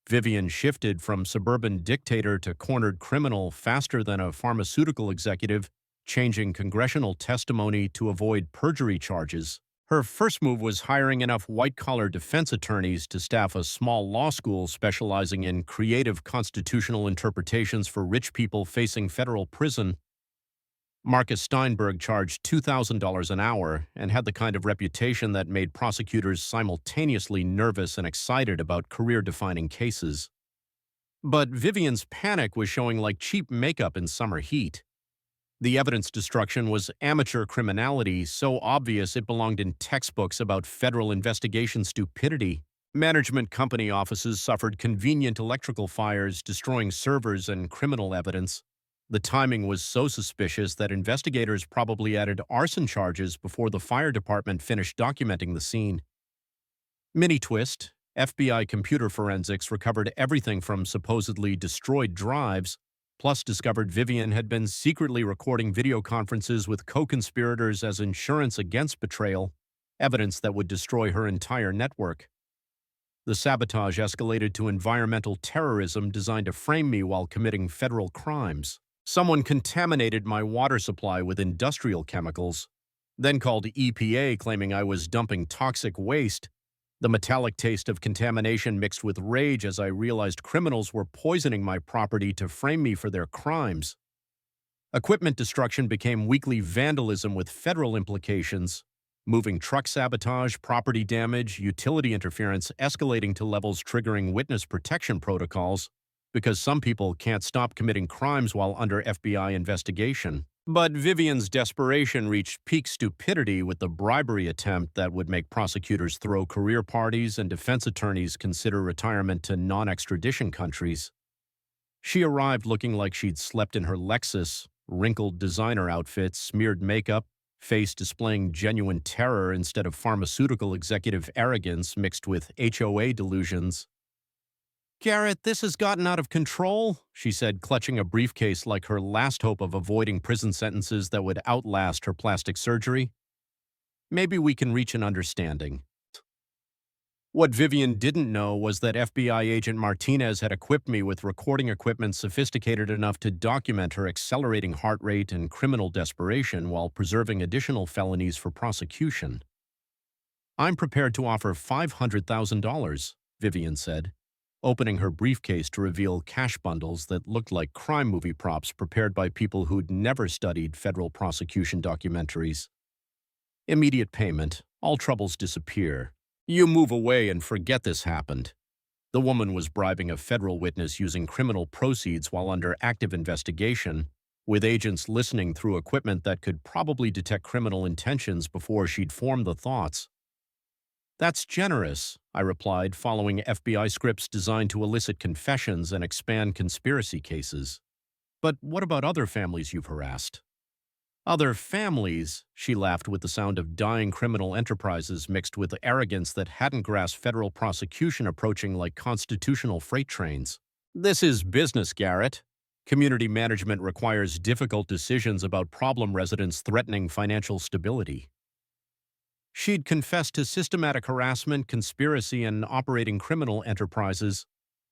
Vivian shifted from suburban dictator to cornered criminal faster than a pharmaceutical executive, changing congressional testimony to avoid perjury charges. Her first move was hiring enough white-collar defense attorneys to staff a small law school specializing in creative constitutional interpretations for rich people facing federal prison. Marcus Steinberg charged $2,000 an hour and had the kind of reputation that made prosecutors simultaneously nervous and excited about career-defining cases. But Vivian's panic was showing like cheap makeup in summer heat. The evidence destruction was amateur criminality, so obvious it belonged in textbooks about federal investigation stupidity. Management company offices suffered convenient electrical fires, destroying servers and criminal evidence. The timing was so suspicious that investigators probably added arson charges before the fire department finished documenting the scene. Mini twist: FBI computer forensics recovered everything from supposedly destroyed drives, plus discovered Vivian had been secretly recording video conferences with co-conspirators as insurance against betrayal, evidence that would destroy her entire network. The sabotage escalated to environmental terrorism designed to frame me while committing federal crimes. Someone contaminated my water supply with industrial chemicals, then called EPA claiming I was dumping toxic waste. The metallic taste of contamination mixed with rage as I realized criminals were poisoning my property to frame me for their crimes. Equipment destruction became weekly vandalism with federal implications, moving truck sabotage, property damage, utility interference escalating to levels triggering witness protection protocols, because some people can't stop committing crimes while under FBI investigation. But Vivian's desperation reached peak stupidity with the bribery attempt that would make prosecutors throw career parties and defense attorneys consider retirement to non-extradition countries. She arrived looking like she'd slept in her Lexus, wrinkled designer outfit, smeared makeup, face displaying genuine terror instead of pharmaceutical executive arrogance mixed with HOA delusions. "Garrett, this has gotten out of control," she said, clutching a briefcase like her last hope of avoiding prison sentences that would outlast her plastic surgery. "Maybe we can reach an understanding." What Vivian didn't know was that FBI agent Martinez had equipped me with recording equipment sophisticated enough to document her accelerating heart rate and criminal desperation while preserving additional felonies for prosecution. "I'm prepared to offer $500,000, Vivian said, opening her briefcase to reveal cash bundles that looked like crime movie props prepared by people who'd never studied federal prosecution documentaries. "Immediate payment. All troubles disappear. You move away and forget this happened." The woman was bribing a federal witness using criminal proceeds while under active investigation, with agents listening through equipment that could probably detect criminal intentions before she'd formed the thoughts. "That's generous," I replied, following FBI scripts designed to elicit confessions and expand conspiracy cases. "But what about other families you've harassed?" "Other families," she laughed with the sound of dying criminal enterprises mixed with arrogance that hadn't grasped federal prosecution approaching like constitutional freight trains. "This is business, Garrett. Community management requires difficult decisions about problem residents threatening financial stability." She'd confessed to systematic harassment, conspiracy, and operating criminal enterprises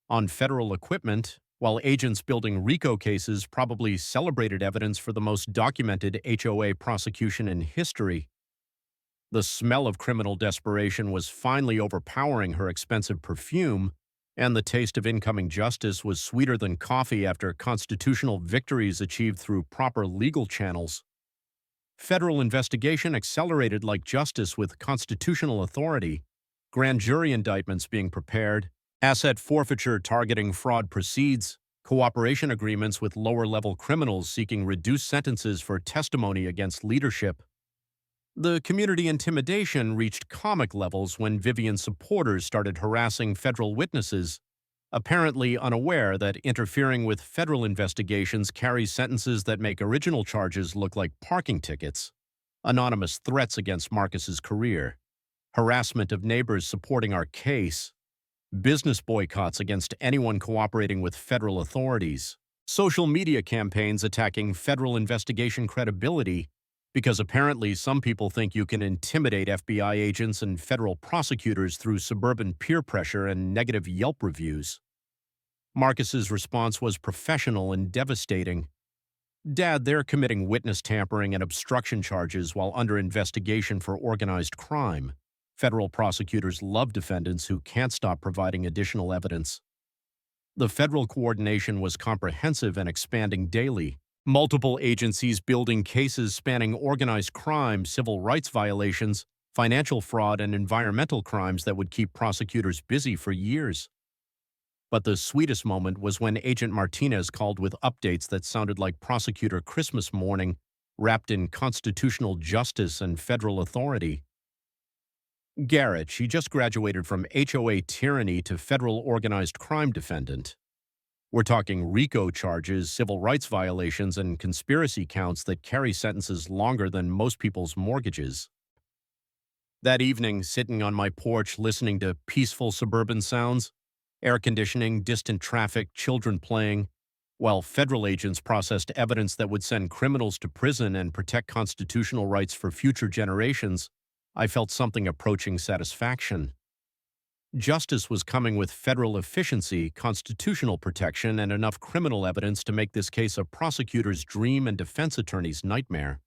on federal equipment, while agents building RICO cases probably celebrated evidence for the most documented HOA prosecution in history. The smell of criminal desperation was finally overpowering her expensive perfume, and the taste of incoming justice was sweeter than coffee after constitutional victories achieved through proper legal channels. Federal investigation accelerated like justice with constitutional authority, grand jury indictments being prepared, asset forfeiture targeting fraud proceeds, cooperation agreements with lower-level criminals seeking reduced sentences for testimony against leadership. The community intimidation reached comic levels when Vivian's supporters started harassing federal witnesses, apparently unaware that interfering with federal investigations carries sentences that make original charges look like parking tickets, anonymous threats against Marcus's career, harassment of neighbors supporting our case, business boycotts against anyone cooperating with federal authorities, social media campaigns attacking federal investigation credibility, because apparently some people think you can intimidate FBI agents and federal prosecutors through suburban peer pressure and negative Yelp reviews. Marcus's response was professional and devastating. "Dad, they're committing witness tampering and obstruction charges while under investigation for organized crime. Federal prosecutors love defendants who can't stop providing additional evidence." The federal coordination was comprehensive and expanding daily. Multiple agencies building cases spanning organized crime, civil rights violations, financial fraud, and environmental crimes that would keep prosecutors busy for years. But the sweetest moment was when Agent Martinez called with updates that sounded like prosecutor Christmas morning, wrapped in constitutional justice and federal authority. "Garrett, she just graduated from HOA tyranny to federal organized crime defendant. We're talking RICO charges, civil rights violations, and conspiracy counts that carry sentences longer than most people's mortgages." That evening, sitting on my porch listening to peaceful suburban sounds, air conditioning, distant traffic, children playing, while federal agents processed evidence that would send criminals to prison and protect constitutional rights for future generations, I felt something approaching satisfaction. Justice was coming with federal efficiency, constitutional protection, and enough criminal evidence to make this case a prosecutor's dream and defense attorney's nightmare.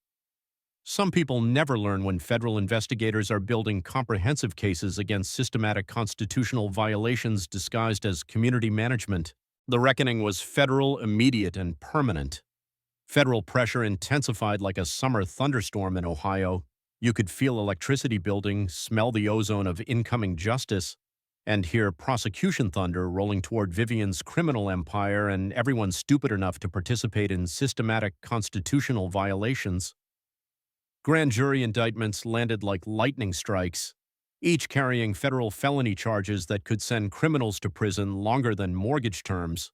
Some people never learn when federal investigators are building comprehensive cases against systematic constitutional violations disguised as community management. The reckoning was federal, immediate, and permanent. Federal pressure intensified like a summer thunderstorm in Ohio. You could feel electricity building, smell the ozone of incoming justice, and hear prosecution thunder rolling toward Vivian's criminal empire and everyone stupid enough to participate in systematic constitutional violations. Grand jury indictments landed like lightning strikes, each carrying federal felony charges that could send criminals to prison longer than mortgage terms.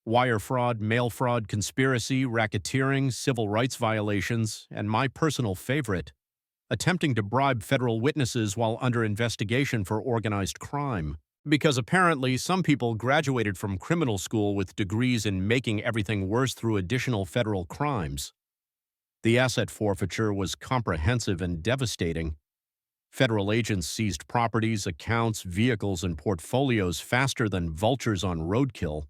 Wire fraud, mail fraud, conspiracy, racketeering, civil rights violations, and my personal favorite, attempting to bribe federal witnesses while under investigation for organized crime. Because apparently some people graduated from criminal school with degrees in making everything worse through additional federal crimes. The asset forfeiture was comprehensive and devastating. Federal agents seized properties, accounts, vehicles, and portfolios faster than vultures on roadkill.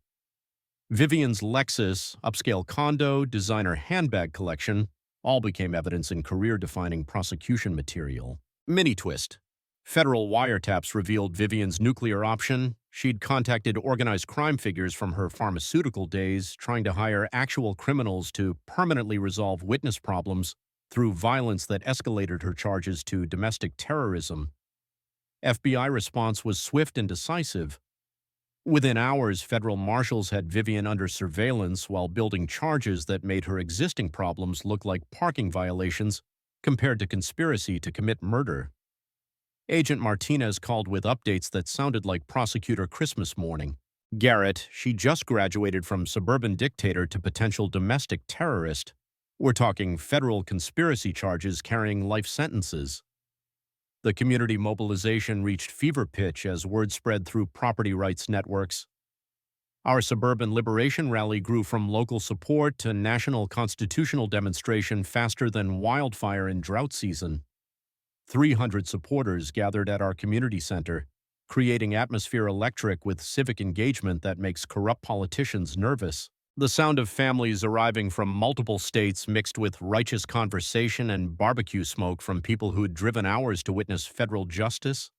Vivian's Lexus, upscale condo, designer handbag collection all became evidence in career-defining prosecution material. Mini twist. Federal wiretaps revealed Vivian's nuclear option. She'd contacted organized crime figures from her pharmaceutical days, trying to hire actual criminals to permanently resolve witness problems through violence that escalated her charges to domestic terrorism. FBI response was swift and decisive. Within hours, federal marshals had Vivian under surveillance while building charges that made her existing problems look like parking violations compared to conspiracy to commit murder. Agent Martinez called with updates that sounded like prosecutor Christmas morning. Garrett, she just graduated from suburban dictator to potential domestic terrorist. We're talking federal conspiracy charges carrying life sentences. The community mobilization reached fever pitch as word spread through property rights networks. Our suburban liberation rally grew from local support to national constitutional demonstration faster than wildfire in drought season. 300 supporters gathered at our community center, creating atmosphere electric with civic engagement that makes corrupt politicians nervous. The sound of families arriving from multiple states mixed with righteous conversation and barbecue smoke from people who'd driven hours to witness federal justice.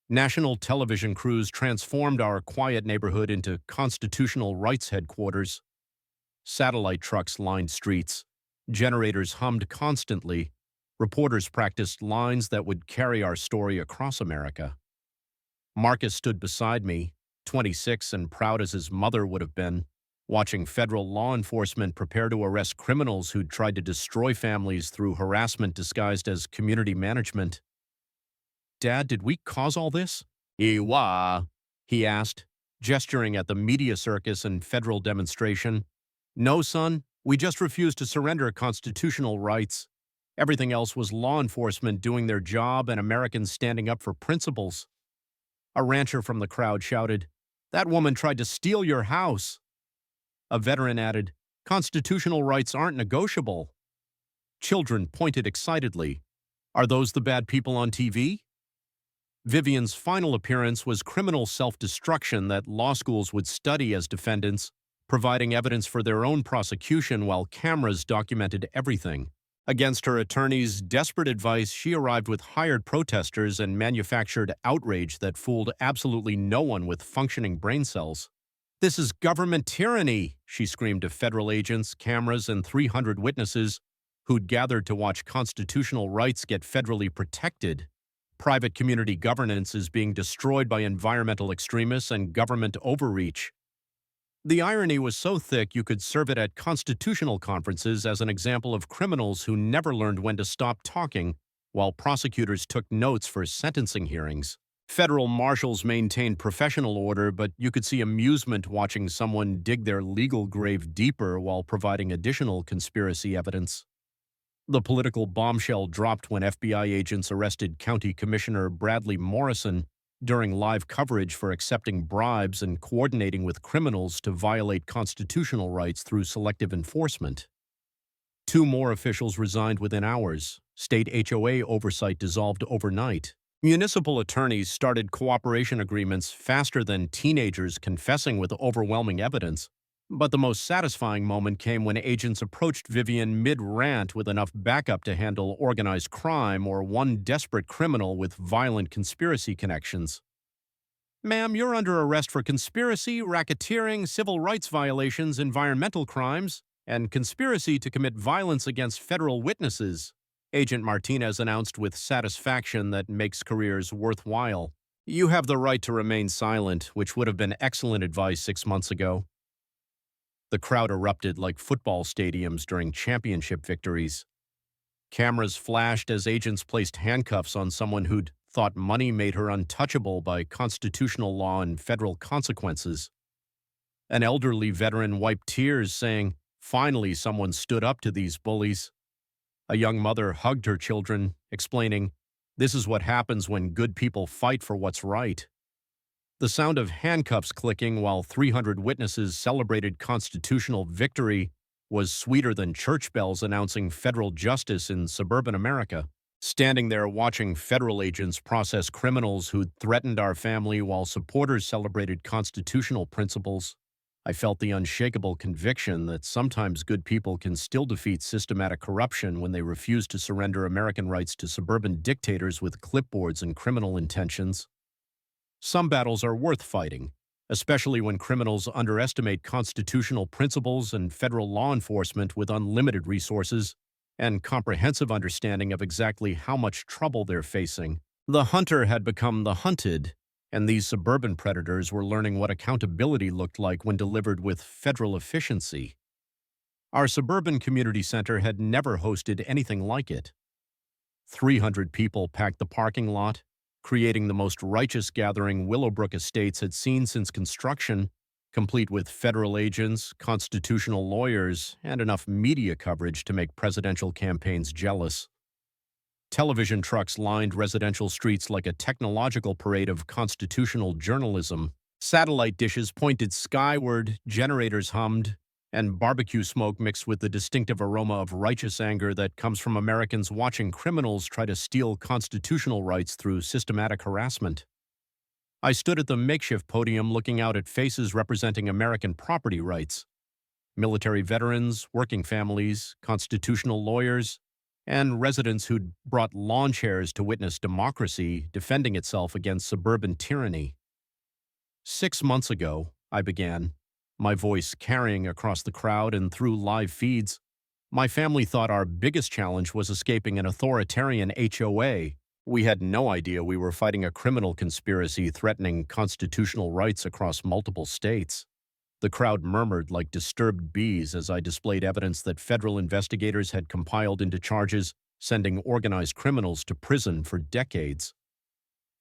National television crews transformed our quiet neighborhood into constitutional rights headquarters. Satellite trucks lined streets. Generators hummed constantly. Reporters practiced lines that would carry our story across America. Marcus stood beside me, 26 and proud as his mother would have been, watching federal law enforcement prepare to arrest criminals who'd tried to destroy families through harassment disguised as community management. "Dad, did we cause all this?" "Iwa," he asked, gesturing at the media circus and federal demonstration. "No, son, we just refused to surrender constitutional rights. Everything else was law enforcement doing their job and Americans standing up for principles." A rancher from the crowd shouted, "That woman tried to steal your house." A veteran added, "Constitutional rights aren't negotiable." Children pointed excitedly. "Are those the bad people on TV?" Vivian's final appearance was criminal self-destruction that law schools would study as defendants, providing evidence for their own prosecution while cameras documented everything. Against her attorney's desperate advice, she arrived with hired protesters and manufactured outrage that fooled absolutely no one with functioning brain cells. "This is government tyranny," she screamed to federal agents, cameras, and 300 witnesses who'd gathered to watch constitutional rights get federally protected. Private community governance is being destroyed by environmental extremists and government overreach. The irony was so thick you could serve it at constitutional conferences as an example of criminals who never learned when to stop talking, while prosecutors took notes for sentencing hearings. Federal marshals maintained professional order, but you could see amusement watching someone dig their legal grave deeper while providing additional conspiracy evidence. The political bombshell dropped when FBI agents arrested County Commissioner Bradley Morrison during live coverage for accepting bribes and coordinating with criminals to violate constitutional rights through selective enforcement. 2 more officials resigned within hours. State HOA oversight dissolved overnight. Municipal attorneys started cooperation agreements faster than teenagers confessing with overwhelming evidence. But the most satisfying moment came when agents approached Vivian mid-rant with enough backup to handle organized crime or one desperate criminal with violent conspiracy connections. "Ma'am, you're under arrest for conspiracy, racketeering, civil rights violations, environmental crimes, and conspiracy to commit violence against federal witnesses," Agent Martinez announced with satisfaction that makes careers worthwhile. "You have the right to remain silent," which would have been excellent advice 6 months ago. The crowd erupted like football stadiums during championship victories. Cameras flashed as agents placed handcuffs on someone who'd thought money made her untouchable by constitutional law and federal consequences. An elderly veteran wiped tears, saying, "Finally, someone stood up to these bullies." A young mother hugged her children, explaining, "This is what happens when good people fight for what's right." The sound of handcuffs clicking while 300 witnesses celebrated constitutional victory was sweeter than church bells announcing federal justice in suburban America. Standing there watching federal agents process criminals who'd threatened our family while supporters celebrated constitutional principles, I felt the unshakable conviction that sometimes good people can still defeat systematic corruption when they refuse to surrender American rights to suburban dictators with clipboards and criminal intentions. Some battles are worth fighting, especially when criminals underestimate constitutional principles and federal law enforcement with unlimited resources and comprehensive understanding of exactly how much trouble they're facing. The hunter had become the hunted, and these suburban predators were learning what accountability looked like when delivered with federal efficiency. Our suburban community center had never hosted anything like it. 300 people packed the parking lot, creating the most righteous gathering Willowbrook Estates had seen since construction, complete with federal agents, constitutional lawyers, and enough media coverage to make presidential campaigns jealous. Television trucks lined residential streets like a technological parade of constitutional journalism. Satellite dishes pointed skyward, generators hummed, and barbecue smoke mixed with the distinctive aroma of righteous anger that comes from Americans watching criminals try to steal constitutional rights through systematic harassment. I stood at the makeshift podium looking out at faces representing American property rights: military veterans, working families, constitutional lawyers, and residents who'd brought lawn chairs to witness democracy defending itself against suburban tyranny. 6 months ago, I began, my voice carrying across the crowd and through live feeds. My family thought our biggest challenge was escaping an authoritarian HOA. We had no idea we were fighting a criminal conspiracy threatening constitutional rights across multiple states. The crowd murmured like disturbed bees as I displayed evidence that federal investigators had compiled into charges sending organized criminals to prison for decades.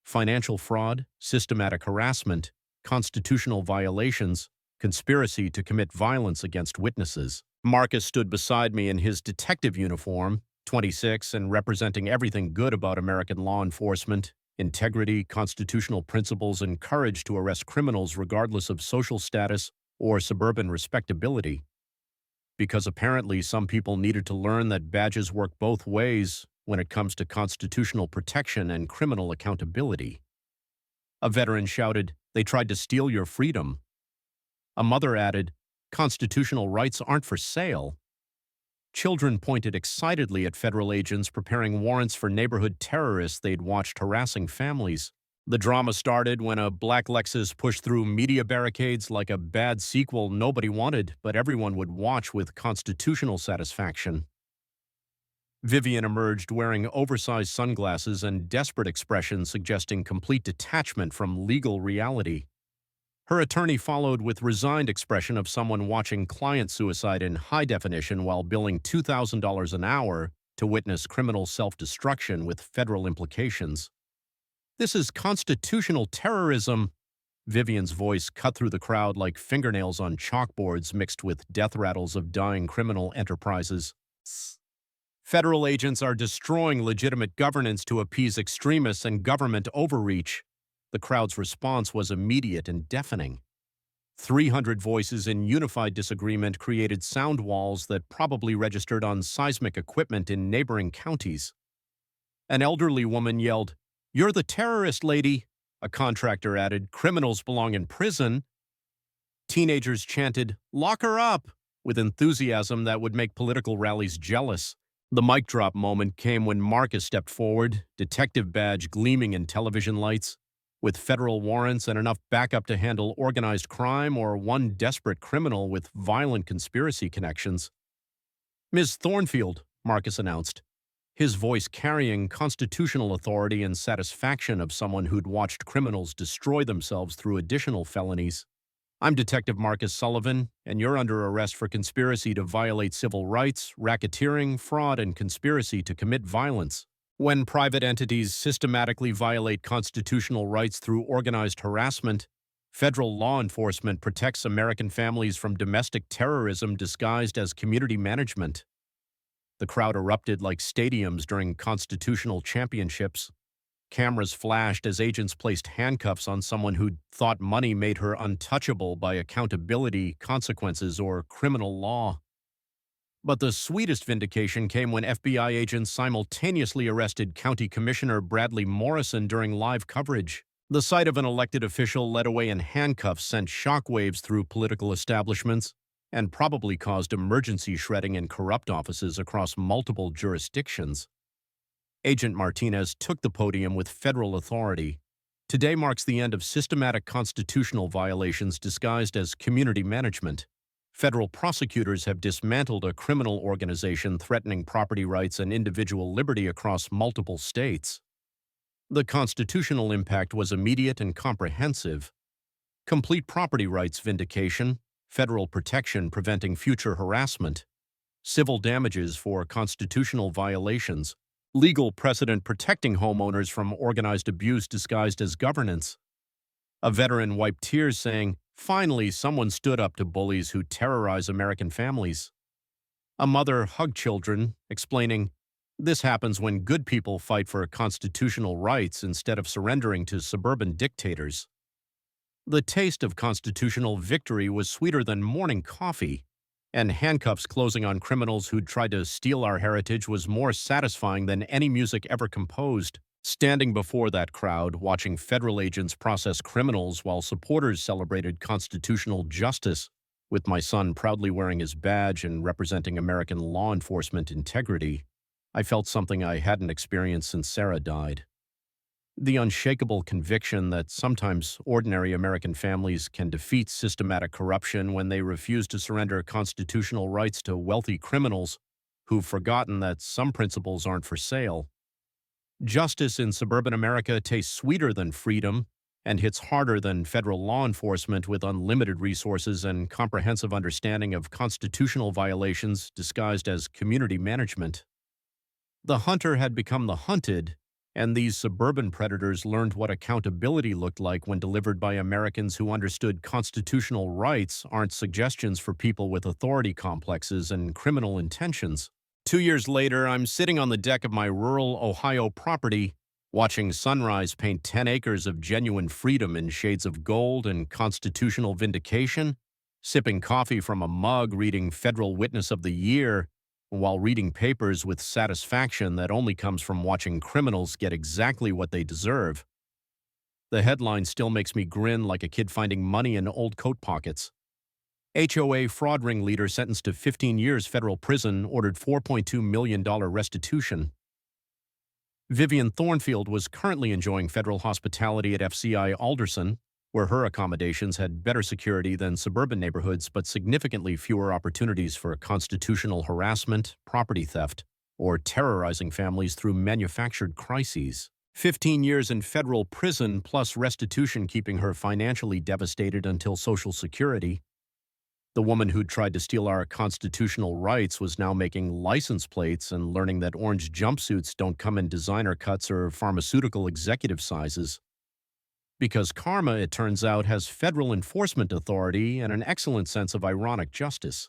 Financial fraud, systematic harassment, constitutional violations, conspiracy to commit violence against witnesses. Marcus stood beside me in his detective uniform, 26, and representing everything good about American law enforcement: integrity, constitutional principles, and courage to arrest criminals regardless of social status or suburban respectability. Because apparently some people needed to learn that badges work both ways when it comes to constitutional protection and criminal accountability. A veteran shouted, "They tried to steal your freedom." A mother added, "Constitutional rights aren't for sale." Children pointed excitedly at federal agents preparing warrants for neighborhood terrorists they'd watched harassing families. The drama started when a black Lexus pushed through media barricades like a bad sequel nobody wanted, but everyone would watch with constitutional satisfaction. Vivian emerged wearing oversized sunglasses and desperate expressions suggesting complete detachment from legal reality. Her attorney followed with resigned expression of someone watching client suicide in high definition while billing $2,000 an hour to witness criminal self-destruction with federal implications. "This is constitutional terrorism." Vivian's voice cut through the crowd like fingernails on chalkboards mixed with death rattles of dying criminal enterprises. "Federal agents are destroying legitimate governance to appease extremists and government overreach." The crowd's response was immediate and deafening. 300 voices in unified disagreement created sound walls that probably registered on seismic equipment in neighboring counties. An elderly woman yelled, "You're the terrorist lady." A contractor added, "Criminals belong in prison." Teenagers chanted, "Lock her up," with enthusiasm that would make political rallies jealous. The mic drop moment came when Marcus stepped forward, detective badge gleaming in television lights. With federal warrants and enough backup to handle organized crime or one desperate criminal with violent conspiracy connections. "Ms. Thornfield," Marcus announced, his voice carrying constitutional authority and satisfaction of someone who'd watched criminals destroy themselves through additional felonies. "I'm Detective Marcus Sullivan, and you're under arrest for conspiracy to violate civil rights, racketeering, fraud, and conspiracy to commit violence. When private entities systematically violate constitutional rights through organized harassment, Federal law enforcement protects American families from domestic terrorism disguised as community management. The crowd erupted like stadiums during constitutional championships. Cameras flashed as agents placed handcuffs on someone who thought money made her untouchable by accountability, consequences, or criminal law. But the sweetest vindication came when FBI agents simultaneously arrested County Commissioner Bradley Morrison during live coverage. The sight of an elected official led away in handcuffs sent shockwaves through political establishments and probably caused emergency shredding in corrupt offices across multiple jurisdictions. Agent Martinez took the podium with federal authority. Today marks the end of systematic constitutional violations disguised as community management. Federal prosecutors have dismantled a criminal organization threatening property rights and individual liberty across multiple states. The constitutional impact was immediate and comprehensive. Complete property rights vindication, federal protection preventing future harassment, civil damages for constitutional violations, legal precedent protecting homeowners from organized abuse disguised as governance. A veteran wiped tears saying, "Finally, someone stood up to bullies who terrorize American families." A mother hugged children, explaining, "This happens when good people fight for constitutional rights instead of surrendering to suburban dictators." The taste of constitutional victory was sweeter than morning coffee, and handcuffs closing on criminals who'd tried to steal our heritage was more satisfying than any music ever composed. Standing before that crowd, watching federal agents process criminals while supporters celebrated constitutional justice, with my son proudly wearing his badge and representing American law enforcement integrity, I felt something I hadn't experienced since Sarah died. The unshakable conviction that sometimes ordinary American families can defeat systematic corruption when they refuse to surrender constitutional rights to wealthy criminals who've forgotten that some principles aren't for sale. Justice in suburban America tastes sweeter than freedom and hits harder than federal law enforcement with unlimited resources and comprehensive understanding of constitutional violations disguised as community management. The hunter had become the hunted, and these suburban predators learned what accountability looked like when delivered by Americans who understood constitutional rights aren't suggestions for people with authority complexes and criminal intentions. 2 years later, I'm sitting on the deck of my rural Ohio property, watching sunrise paint 10 acres of genuine freedom in shades of gold and constitutional vindication, sipping coffee from a mug, reading Federal Witness of the Year, while reading papers with satisfaction that only comes from watching criminals get exactly what they deserve. The headline still makes me grin like a kid finding money in old coat pockets. HOA fraud ringleader sentenced to 15 years federal prison, ordered $4.2 million restitution. Vivian Thornfield was currently enjoying federal hospitality at FCI Alderson, where her accommodations had better security than suburban neighborhoods but significantly fewer opportunities for constitutional harassment, property theft, or terrorizing families through manufactured crises. 15 years in federal prison plus restitution keeping her financially devastated until Social Security. The woman who'd tried to steal our constitutional rights was now making license plates and learning that orange jumpsuits don't come in designer cuts or pharmaceutical executive sizes. Because karma, it turns out, has federal enforcement authority and an excellent sense of ironic justice.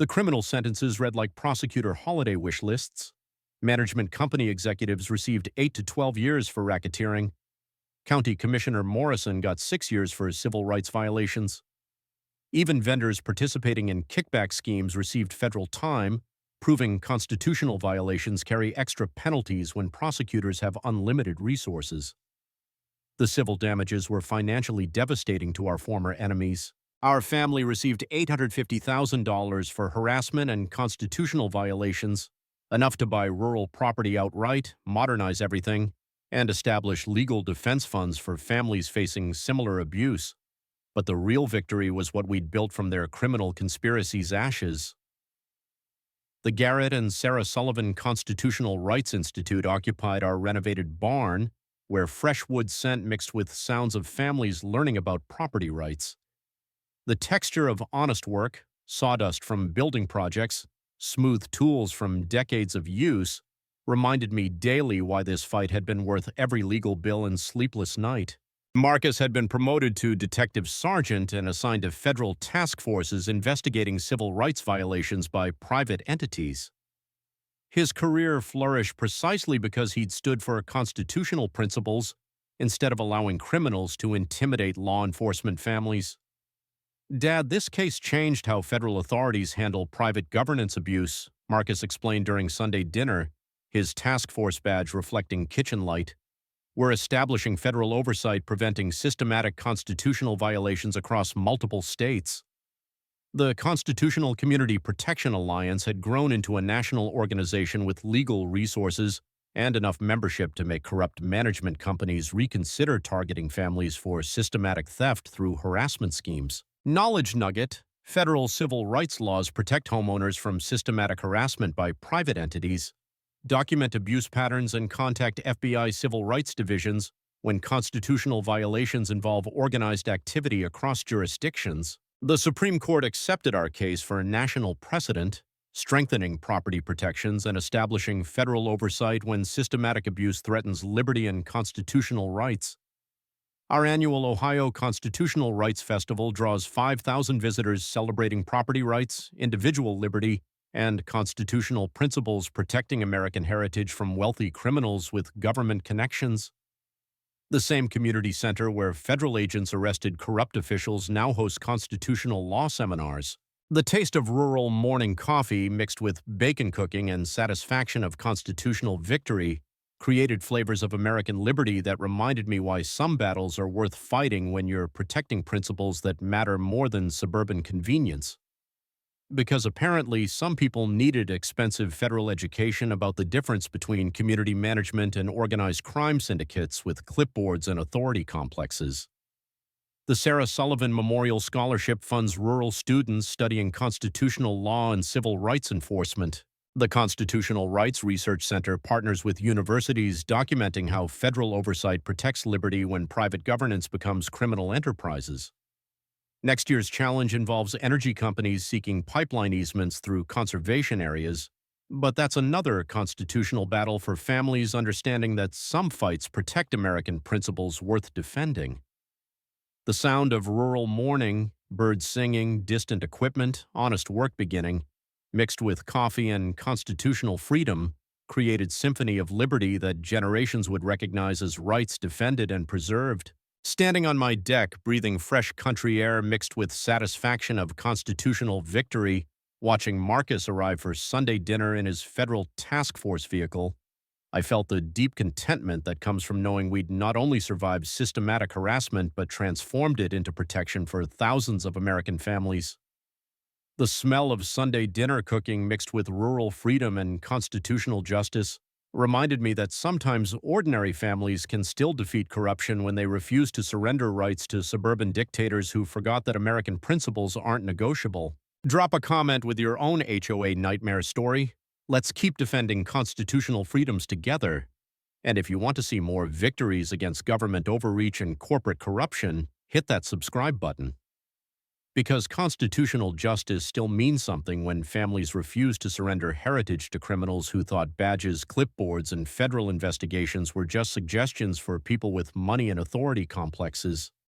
The criminal sentences read like prosecutor holiday wish lists. Management company executives received 8 to 12 years for racketeering. County Commissioner Morrison got 6 years for his civil rights violations. Even vendors participating in kickback schemes received federal time, proving constitutional violations carry extra penalties when prosecutors have unlimited resources. The civil damages were financially devastating to our former enemies. Our family received $850,000 for harassment and constitutional violations, enough to buy rural property outright, modernize everything, and establish legal defense funds for families facing similar abuse. But the real victory was what we'd built from their criminal conspiracy's ashes. The Garrett and Sarah Sullivan Constitutional Rights Institute occupied our renovated barn, where fresh wood scent mixed with sounds of families learning about property rights. The texture of honest work, sawdust from building projects, smooth tools from decades of use, reminded me daily why this fight had been worth every legal bill and sleepless night. Marcus had been promoted to detective sergeant and assigned to federal task forces investigating civil rights violations by private entities. His career flourished precisely because he'd stood for constitutional principles instead of allowing criminals to intimidate law enforcement families. Dad, this case changed how federal authorities handle private governance abuse, Marcus explained during Sunday dinner, his task force badge reflecting kitchen light. We're establishing federal oversight preventing systematic constitutional violations across multiple states. The Constitutional Community Protection Alliance had grown into a national organization with legal resources and enough membership to make corrupt management companies reconsider targeting families for systematic theft through harassment schemes. Knowledge nugget: federal civil rights laws protect homeowners from systematic harassment by private entities. Document abuse patterns and contact FBI civil rights divisions when constitutional violations involve organized activity across jurisdictions. The Supreme Court accepted our case for a national precedent, strengthening property protections and establishing federal oversight when systematic abuse threatens liberty and constitutional rights. Our annual Ohio Constitutional Rights Festival draws 5,000 visitors celebrating property rights, individual liberty, and constitutional principles protecting American heritage from wealthy criminals with government connections. The same community center where federal agents arrested corrupt officials now hosts constitutional law seminars. The taste of rural morning coffee mixed with bacon cooking and satisfaction of constitutional victory created flavors of American liberty that reminded me why some battles are worth fighting when you're protecting principles that matter more than suburban convenience. Because apparently some people needed expensive federal education about the difference between community management and organized crime syndicates with clipboards and authority complexes. The Sarah Sullivan Memorial Scholarship funds rural students studying constitutional law and civil rights enforcement. The Constitutional Rights Research Center partners with universities documenting how federal oversight protects liberty when private governance becomes criminal enterprises. Next year's challenge involves energy companies seeking pipeline easements through conservation areas, but that's another constitutional battle for families understanding that some fights protect American principles worth defending. The sound of rural morning, birds singing, distant equipment, honest work beginning, mixed with coffee and constitutional freedom, created symphony of liberty that generations would recognize as rights defended and preserved. Standing on my deck, breathing fresh country air mixed with satisfaction of constitutional victory, watching Marcus arrive for Sunday dinner in his federal task force vehicle, I felt the deep contentment that comes from knowing we'd not only survived systematic harassment but transformed it into protection for thousands of American families. The smell of Sunday dinner cooking mixed with rural freedom and constitutional justice reminded me that sometimes ordinary families can still defeat corruption when they refuse to surrender rights to suburban dictators who forgot that American principles aren't negotiable. Drop a comment with your own HOA nightmare story. Let's keep defending constitutional freedoms together. And if you want to see more victories against government overreach and corporate corruption, hit that subscribe button. Because constitutional justice still means something when families refuse to surrender heritage to criminals who thought badges, clipboards, and federal investigations were just suggestions for people with money and authority complexes.